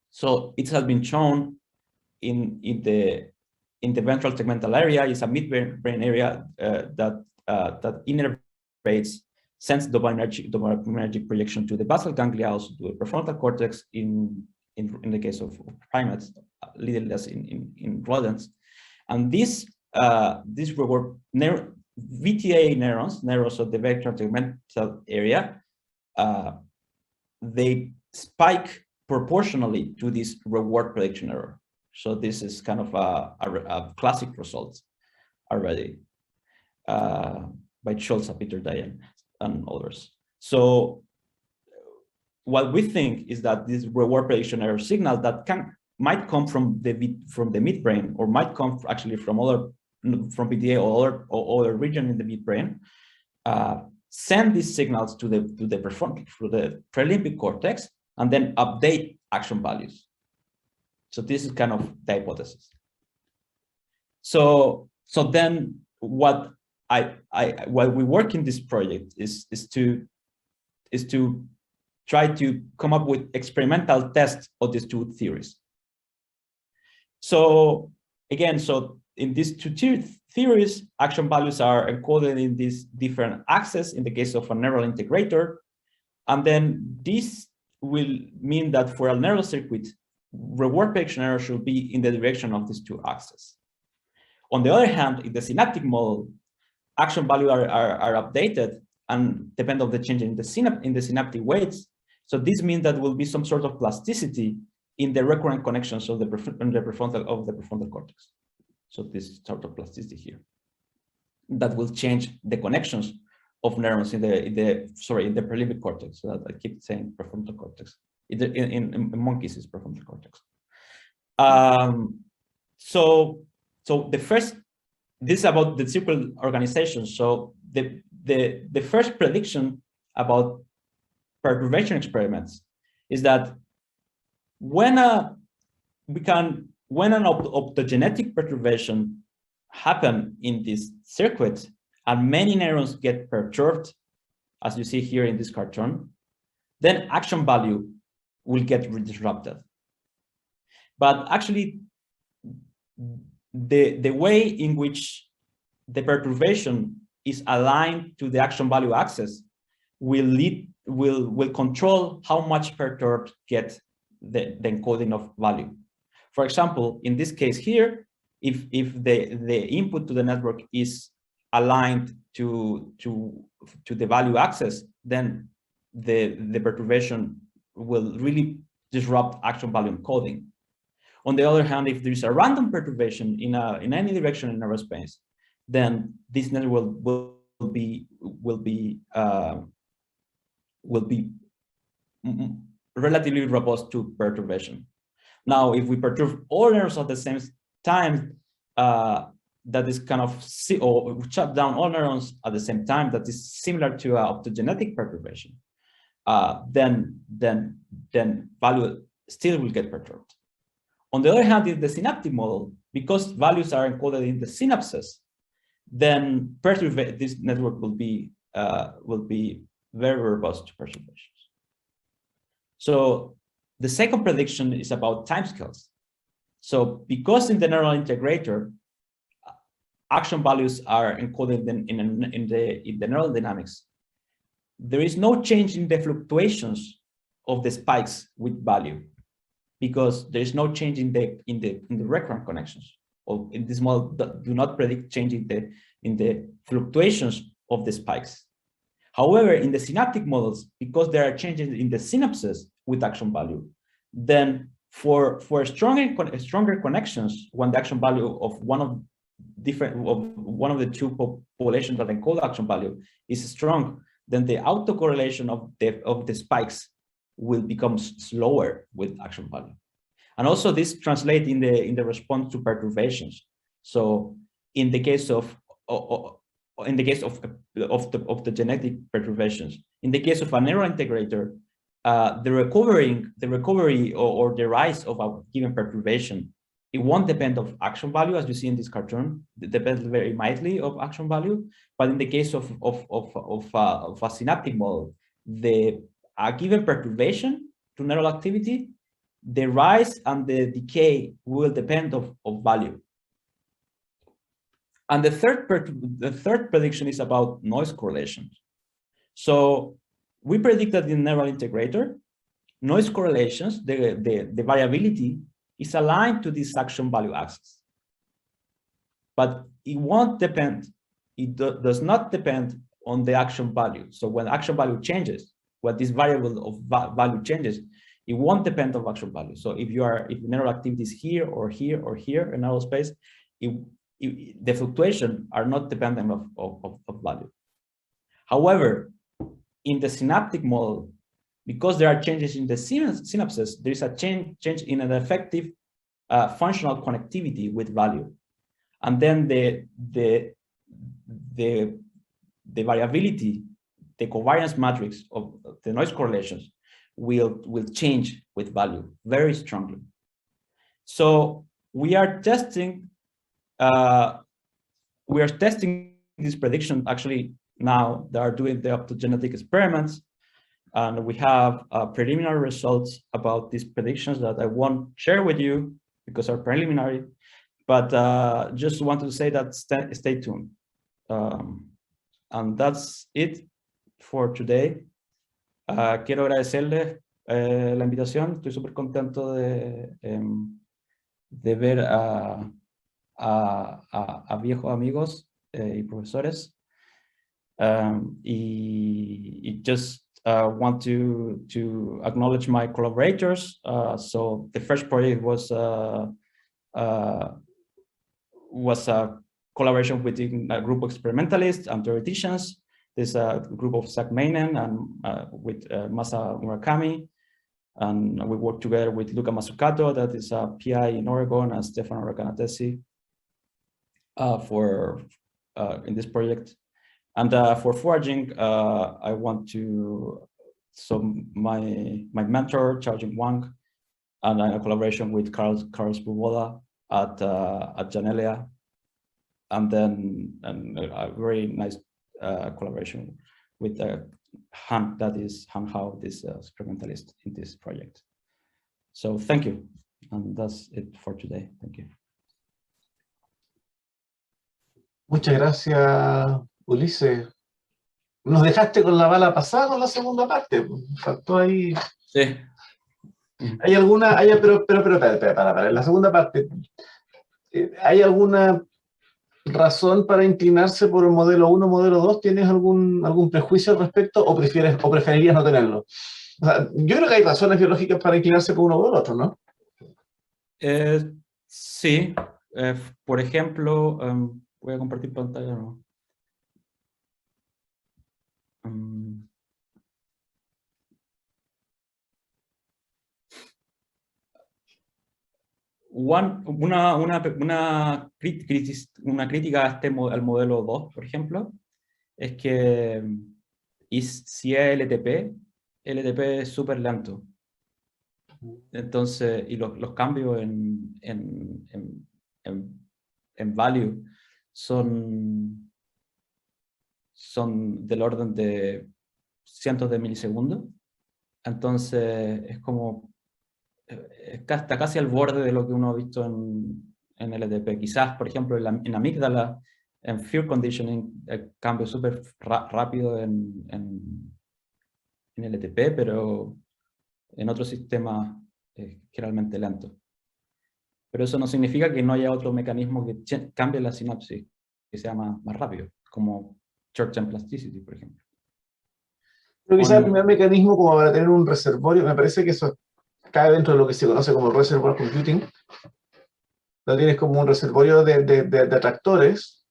So it has been shown in the ventral tegmental area is a midbrain area that innervates, sends dopaminergic projection to the basal ganglia, also to the prefrontal cortex in the case of primates, a little less in rodents. And this reward VTA neurons of the ventral tegmental area, they spike proportionally to this reward prediction error. So this is kind of a classic result already by Schultz, Peter Dayan, and others. So what we think is that this reward prediction error signal that might come from the midbrain, or might come actually from PTA or other region in the midbrain, send these signals to the prefrontal, through the prelimbic cortex, and then update action values. So this is kind of the hypothesis. So then what while we work in this project is to try to come up with experimental tests of these two theories. So again, so in these two theories, action values are encoded in these different axes in the case of a neural integrator. And then this will mean that for a neural circuit, reward prediction error should be in the direction of these two axes. On the other hand, in the synaptic model, action values are updated and depend on the change in the synaptic weights. So this means that will be some sort of plasticity in the recurrent connections of the prefrontal cortex. So this sort of plasticity here that will change the connections of neurons in the prelimbic cortex. So that I keep saying prefrontal cortex. In monkeys, it's prefrontal cortex. So the first, this is about the circular organization. So the first prediction about perturbation experiments is that when an optogenetic perturbation happen in this circuit and many neurons get perturbed, as you see here in this cartoon, then action value will get disrupted. But actually, the way in which the perturbation is aligned to the action value axis will control how much perturbed get the encoding of value. For example, in this case here, if the input to the network is aligned to the value axis, then the perturbation will really disrupt action value encoding. On the other hand, if there is a random perturbation in any direction in neurospace, then this network will be relatively robust to perturbation. Now, if we perturb all neurons at the same time, that is kind of, or shut down all neurons at the same time, that is similar to optogenetic perturbation, then value still will get perturbed. On the other hand, in the synaptic model, because values are encoded in the synapses, then this network will be very robust to perturbations. So the second prediction is about timescales. So because in the neural integrator, action values are encoded in the neural dynamics, there is no change in the fluctuations of the spikes with value, because there is no change in the recurrent connections. Or in this model, do not predict change in the fluctuations of the spikes. However, in the synaptic models, because there are changes in the synapses with action value, then for stronger connections, when the action value of one of the two populations that encode action value is strong, then the autocorrelation of the spikes will become slower with action value. And also this translates in the response to perturbations. So in the case of the genetic perturbations, in the case of a neural integrator, the recovery or the rise of a given perturbation, it won't depend of action value, as you see in this cartoon. It depends very mildly of action value. But in the case of a synaptic model, a given perturbation to neural activity, the rise and the decay will depend of value. And the third prediction is about noise correlations. So we predicted in neural integrator, noise correlations, the variability is aligned to this action value axis. But it won't depend, does not depend on the action value. So when action value changes, when this variable of value changes, it won't depend on action value. So if neural activity is here or here or here in neural space, the fluctuation are not dependent of value. However, in the synaptic model, because there are changes in the synapses, there is a change in an effective functional connectivity with value. And then the variability, the covariance matrix of the noise correlations will change with value very strongly. So we are testing this prediction actually now. They are doing the optogenetic experiments, And we have preliminary results about these predictions that I won't share with you because are preliminary, but just want to say that stay tuned. And that's it for today. Quiero agradecerles la invitación. Estoy súper contento de ver a viejos amigos y profesores. Y just want to acknowledge my collaborators. So the first project was a collaboration between a group of experimentalists and theoreticians. There's a group of Zach Mainen and with Masa Murakami. And we work together with Luca Mazzucato, that is a PI in Oregon, and Stefano Racanatesi in this project. And for Foraging, I want to, so my mentor, Charjing Wang, and a collaboration with Carlos Bubola at Janelia, and then a very nice collaboration with Han, that is Han Hao, this experimentalist in this project. So thank you, and that's it for today. Thank you. Muchas gracias, Ulises. Nos dejaste con la bala pasada con la segunda parte. Faltó ahí. Sí. ¿Hay alguna? Pero, para, en la segunda parte, ¿hay alguna razón para inclinarse por el modelo 1, modelo 2? ¿Tienes algún prejuicio al respecto o preferirías no tenerlo? O sea, yo creo que hay razones biológicas para inclinarse por uno o por otro, ¿no? Sí. Por ejemplo, voy a compartir pantalla, ¿no? Una crítica al modelo 2, por ejemplo, es que si es LTP es súper lento. Entonces, y los cambios en value son del orden de cientos de milisegundos. Entonces, es como está casi al borde de lo que uno ha visto en LTP. Quizás, por ejemplo, en amígdala, en fear conditioning, el cambio súper rápido en LTP, pero en otros sistemas es generalmente lento. Pero eso no significa que no haya otro mecanismo que cambie la sinapsis, que sea más rápido, como short-term plasticity, por ejemplo. Pero quizás el primer mecanismo como para tener un reservorio, me parece que eso cae dentro de lo que se conoce como reservoir computing. Lo tienes como un reservorio de atractores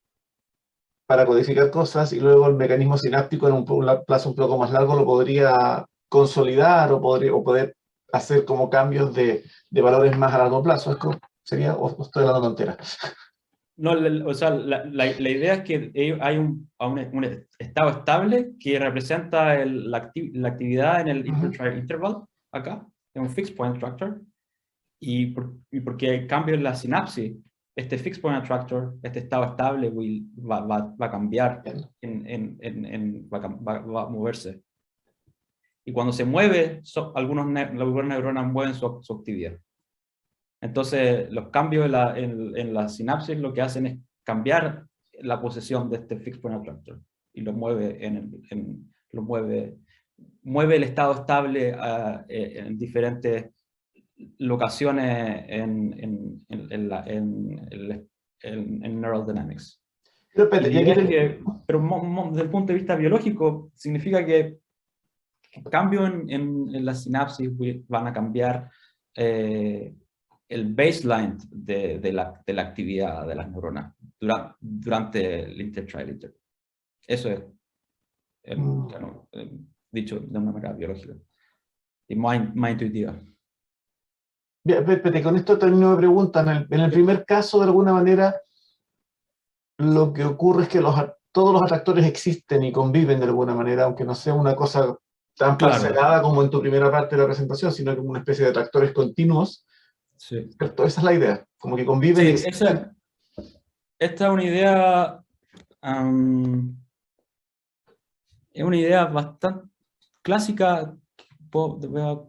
para codificar cosas, y luego el mecanismo sináptico en un plazo un poco más largo lo podría consolidar o poder hacer como cambios de valores más a largo plazo. ¿Sería, o estoy hablando tontera? No, o sea, la idea es que hay un estado estable que representa la actividad en el interval, acá, en un fixed point attractor, y porque hay cambio en la sinapsis, este fixed point attractor, este estado estable va a cambiar, va a moverse. Y cuando se mueve, algunas neuronas mueven su actividad. Entonces, los cambios en la sinapsis lo que hacen es cambiar la posición de este fixed point attractor y lo mueve mueve el estado estable en diferentes locaciones en neural dynamics. Pero desde el punto de vista biológico, significa que cambios en la sinapsis van a cambiar el baseline de la actividad de las neuronas durante el intertrial interval. Eso es dicho de una manera biológica y más intuitiva. Bien, espérate, con esto termino de preguntar. En el primer caso, de alguna manera, lo que ocurre es que todos los atractores existen y conviven de alguna manera, aunque no sea una cosa tan parcelada como en tu primera parte de la presentación, sino como una especie de atractores continuos. Sí. ¿Cierto? Esa es la idea, como que conviven. Sí, esta es una idea, bastante, clásica, voy a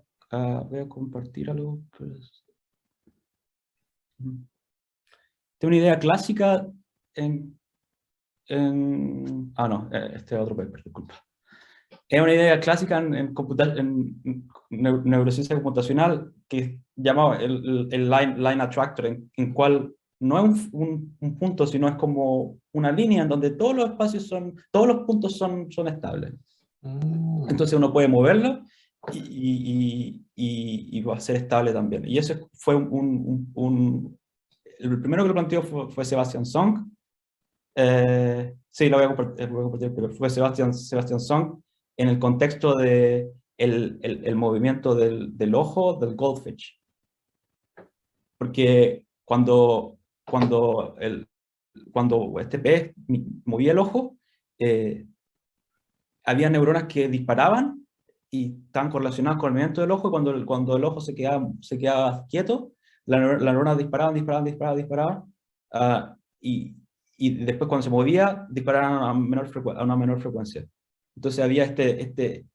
compartir algo. Pues. Tengo una idea clásica no, este es otro paper, disculpa. Es una idea clásica en neurociencia computacional que es llamado el line attractor, en cual no es un punto, sino es como una línea en donde todos los espacios todos los puntos son estables. Entonces uno puede moverlo y va a ser estable también. Y eso fue el primero que lo planteó fue Sebastian Song. Sí, lo voy a compartir, pero fue Sebastian Song en el contexto de el movimiento del ojo del goldfish. Porque cuando este pez movía el ojo, había neuronas que disparaban y estaban correlacionadas con el movimiento del ojo, y cuando el ojo se quedaba quieto, las neuronas disparaban, y después cuando se movía, disparaban a una menor frecuencia. Entonces había este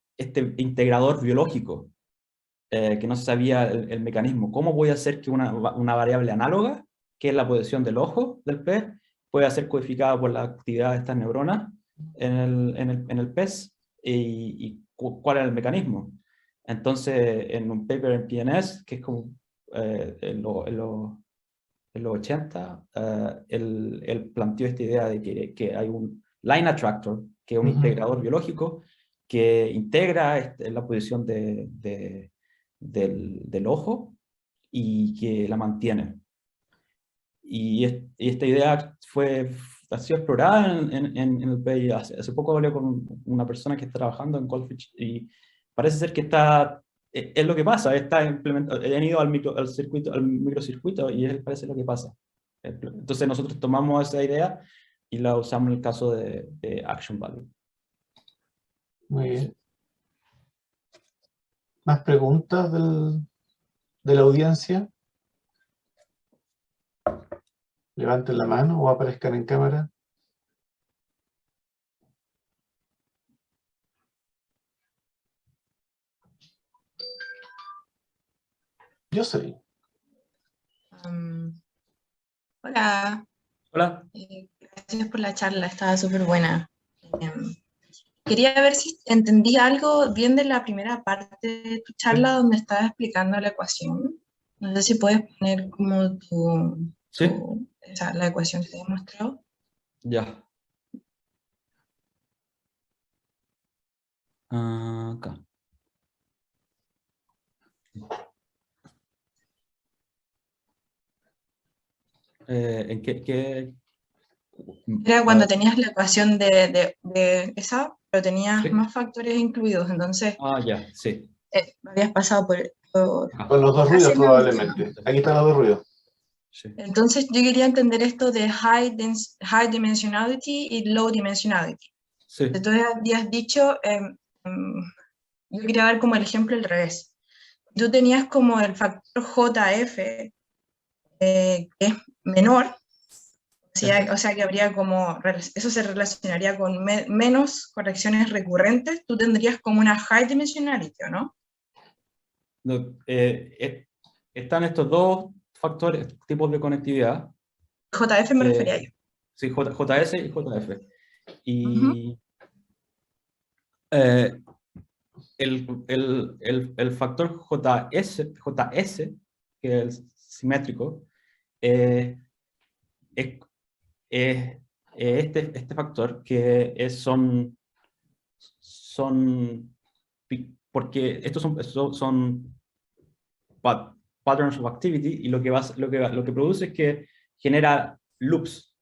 integrador biológico, que no se sabía el mecanismo. ¿Cómo voy a hacer que una variable análoga, que es la posición del ojo del pez, pueda ser codificada por la actividad de estas neuronas en el pez? ¿Y cuál es el mecanismo? Entonces, en un paper en PNS, que es como en los 80, él planteó esta idea de que hay un line attractor, que es un integrador biológico, que integra la posición del ojo y que la mantiene. Y esta idea ha sido explorada en el PI. Hace poco hablé con una persona que está trabajando en Goldfish y parece ser que es lo que pasa, han ido al circuito, al microcircuito, y parece lo que pasa. Entonces nosotros tomamos esa idea y la usamos en el caso de Action Value. Muy bien. ¿Más preguntas de la audiencia? Levanten la mano o aparezcan en cámara. Yo soy. Hola. Hola. Gracias por la charla, estaba súper buena. Quería ver si entendí algo bien de la primera parte de tu charla, donde estabas explicando la ecuación. No sé si puedes poner como la ecuación que te he mostrado. Ya. Acá. ¿En qué? Era cuando tenías la ecuación de esa, pero tenías más factores incluidos, entonces Ya, sí. habías pasado por Con los dos ruidos probablemente. Aquí están los dos ruidos. Sí. Entonces yo quería entender esto de high dimensionality y low dimensionality. Sí. Entonces habías dicho, yo quería ver como el ejemplo al revés. Tú tenías como el factor JF, que es menor, o sea que habría como, eso se relacionaría con menos correcciones recurrentes. Tú tendrías como una high dimensionality, ¿o no? Están estos dos tipos de conectividad. JF me refería yo. Sí, JS y JF. Y el factor JS, que es el simétrico, es este factor que son porque estos son patterns of activity, y lo que produce es que genera loops,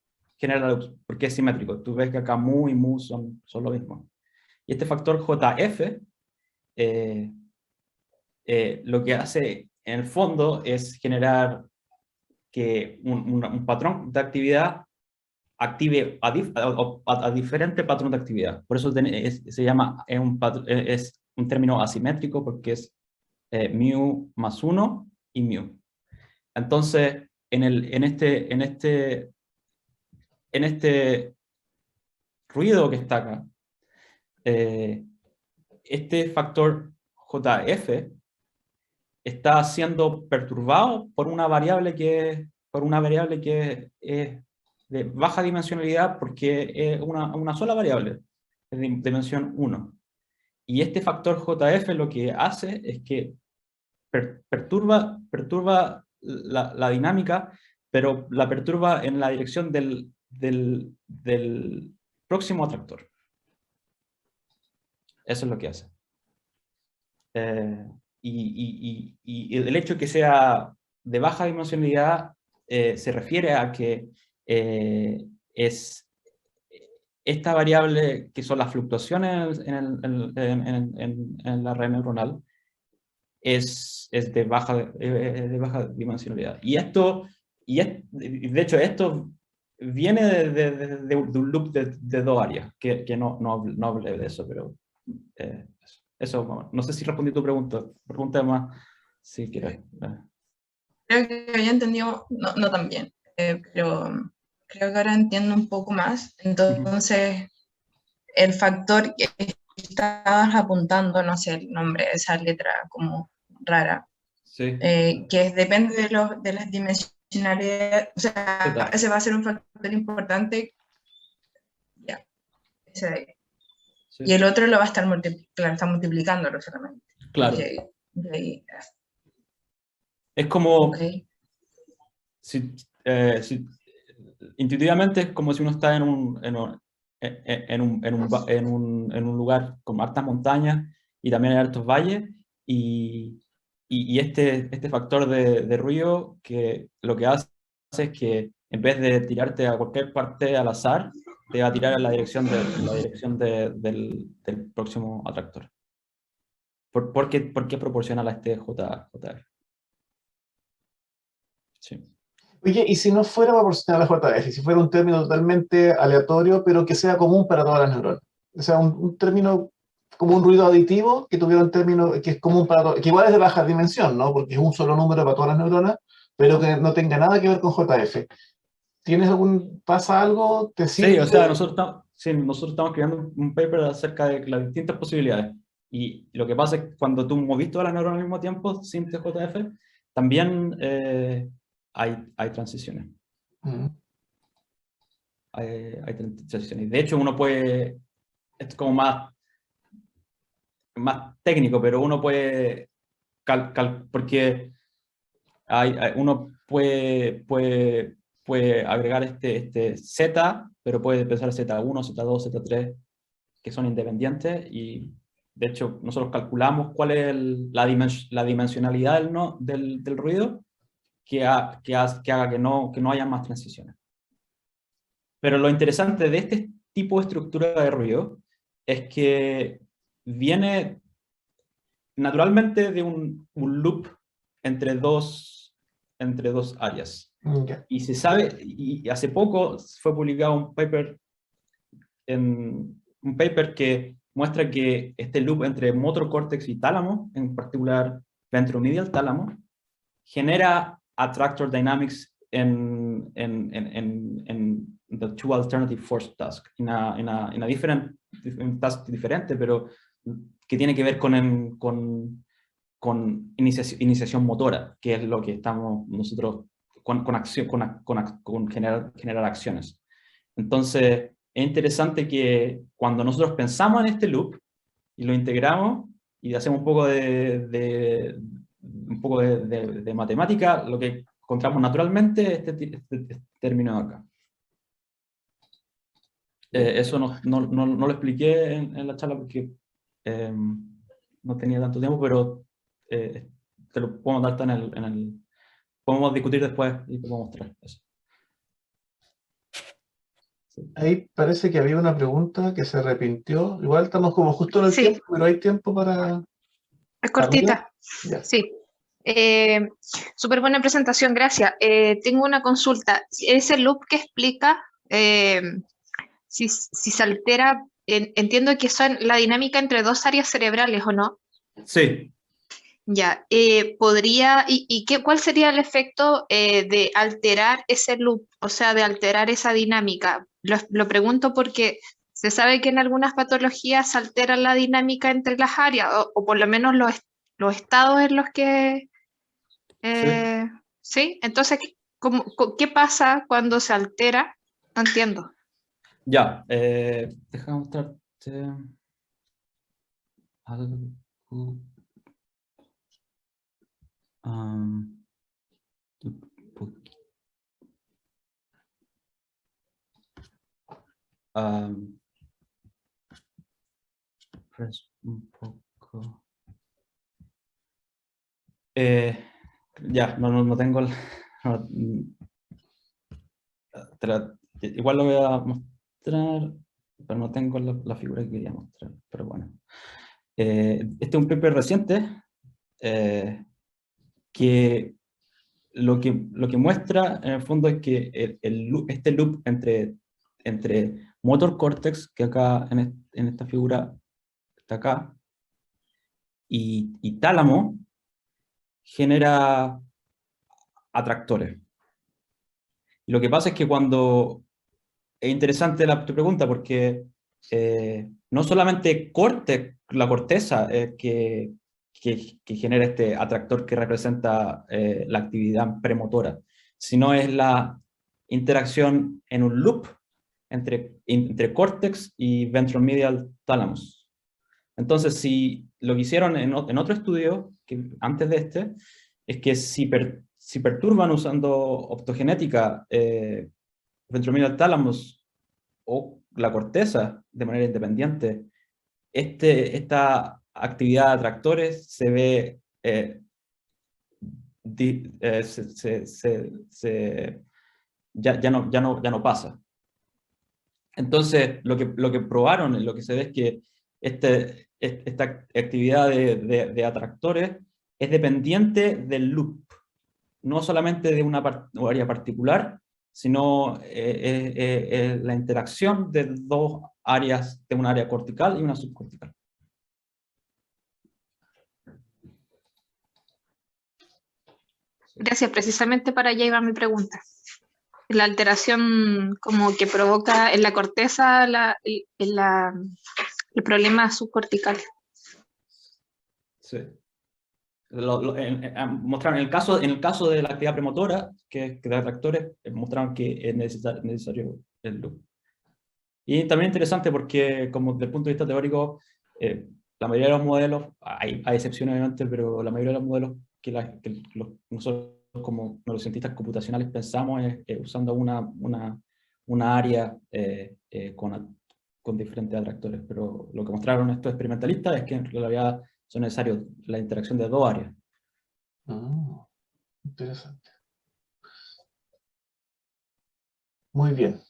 porque es simétrico. Tú ves que acá mu y mu son lo mismo. Y este factor JF lo que hace en el fondo es generar que un patrón de actividad active a diferente patrón de actividad. Por eso se llama, es un término asimétrico, porque es mu más 1 y mu. Entonces, en este ruido que está acá, este factor JF está siendo perturbado por una variable que es de baja dimensionalidad, porque es una sola variable, es de dimensión 1. Y este factor JF lo que hace es que perturba la dinámica, pero la perturba en la dirección del próximo atractor. Eso es lo que hace. Y el hecho de que sea de baja dimensionalidad se refiere a que es esta variable, que son las fluctuaciones en la red neuronal, es de baja dimensionalidad. De hecho, esto viene de un loop de dos áreas, que no hablé de eso, pero eso, no sé si respondí tu pregunta. Pregunta más, si quieres. Creo que había entendido, no tan bien, pero creo que ahora entiendo un poco más. Entonces, el factor que estabas apuntando, no sé el nombre de esa letra como rara, sí. Que depende de las dimensionalidades, o sea, ese va a ser un factor importante. Ya, ese de ahí. Sí. Y el otro lo va a estar multiplicándolo solamente. Claro. De ahí. Es como, okay. Intuitivamente es como si uno está en un lugar con hartas montañas y también hay hartos valles, y este factor de ruido, que lo que hace es que en vez de tirarte a cualquier parte al azar, te va a tirar en la dirección del próximo atractor. ¿Por qué proporciona a este JF? Sí. Oye, ¿y si no fuera proporcional a la JF, si fuera un término totalmente aleatorio, pero que sea común para todas las neuronas? O sea, un término como un ruido aditivo, que tuviera un término que es común para todas, que igual es de baja dimensión, ¿no? Porque es un solo número para todas las neuronas, pero que no tenga nada que ver con JF. ¿Pasa algo? ¿Te sirve? Sí, o sea, nosotros estamos creando un paper acerca de las distintas posibilidades. Y lo que pasa es que cuando tú movís todas las neuronas al mismo tiempo, sin TJF, también hay transiciones. Hay transiciones. De hecho, uno puede, esto es como más técnico, pero uno puede, porque uno puede agregar este Z, pero puede pensar Z1, Z2, Z3, que son independientes, y de hecho nosotros calculamos cuál es la dimensionalidad del ruido que haga que no haya más transiciones. Pero lo interesante de este tipo de estructura de ruido es que viene naturalmente de un loop entre dos áreas. Okay. Y se sabe, y hace poco fue publicado un paper que muestra que este loop entre motor córtex y tálamo, en particular ventromedial tálamo, genera attractor dynamics en the two alternative force task, en un task diferente, pero que tiene que ver con iniciación motora, que es lo que estamos nosotros con generar acciones. Entonces, es interesante que cuando nosotros pensamos en este loop y lo integramos y hacemos un poco de matemática, lo que encontramos naturalmente es este término de acá. Eso no lo expliqué en la charla porque no tenía tanto tiempo, pero te lo puedo mandar podemos discutir después y te puedo mostrar eso. Sí. Ahí parece que había una pregunta que se arrepintió. Igual estamos como justo en el tiempo, pero hay tiempo para... Es cortita. Yeah. Sí. Súper buena presentación, gracias. Tengo una consulta. Ese loop que explica si se altera, entiendo que son la dinámica entre dos áreas cerebrales, ¿o no? Sí. Ya, ¿cuál sería el efecto de alterar ese loop, o sea, de alterar esa dinámica? Lo pregunto porque Se sabe que en algunas patologías se altera la dinámica entre las áreas, o por lo menos los estados en los que... ¿sí? Entonces, ¿qué pasa cuando se altera? No entiendo. Ya, déjame mostrarte algo. Un poco. Ya, no tengo el... igual lo voy a mostrar, pero no tengo la figura que quería mostrar, pero bueno. Este es un paper reciente que lo que muestra en el fondo es que este loop entre motor cortex, que acá en esta figura está acá, y tálamo, genera atractores. Y lo que pasa es que es interesante tu pregunta, porque no solamente la corteza que genera este atractor que representa la actividad premotora, sino es la interacción en un loop entre córtex y ventromedial thalamus. Entonces, si lo que hicieron en otro estudio, antes de este, es que si perturban usando optogenética ventromedial thalamus o la corteza de manera independiente, esta actividad de atractores se ve ya no pasa. Entonces, lo que probaron, lo que se ve es que esta actividad de atractores es dependiente del loop, no solamente de una área particular, sino la interacción de dos áreas, de un área cortical y una subcortical. Gracias, precisamente para allá iba mi pregunta. La alteración como que provoca en la corteza el problema subcortical. Sí. Mostraron en el caso de la actividad premotora, que de atractores, mostraron que es necesario el loop. Y también interesante porque, como desde el punto de vista teórico, la mayoría de los modelos, hay excepciones obviamente, pero la mayoría de los modelos que nosotros como neurocientistas computacionales pensamos es usando una área con diferentes atractores. Pero lo que mostraron estos experimentalistas es que en realidad son necesarios la interacción de dos áreas. Interesante. Muy bien.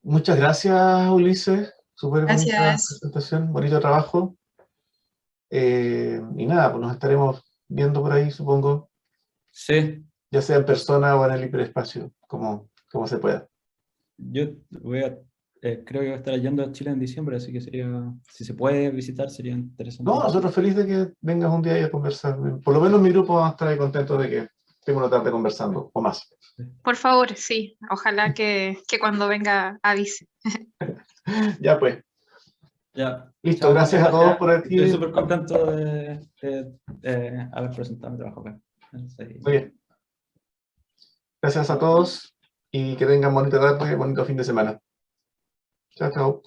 Muchas gracias, Ulises. Súper bonita presentación, bonito trabajo. Y nada, pues nos estaremos viendo por ahí, supongo. Sí. Ya sea en persona o en el hiperespacio, como se pueda. Yo creo que voy a estar yendo a Chile en diciembre, así que si se puede visitar, sería interesante. No, nosotros felices de que vengas un día y a conversar. Por lo menos mi grupo va a estar ahí contento de que tengo una tarde conversando, o más. Por favor, sí. Ojalá que cuando venga avise. Ya pues. Ya. Listo, Chao, gracias a todos por aquí. Estoy súper contento de haber presentado mi trabajo acá. Muy bien. Gracias a todos y que tengan bonita tarde, bonito fin de semana. Chao, chao.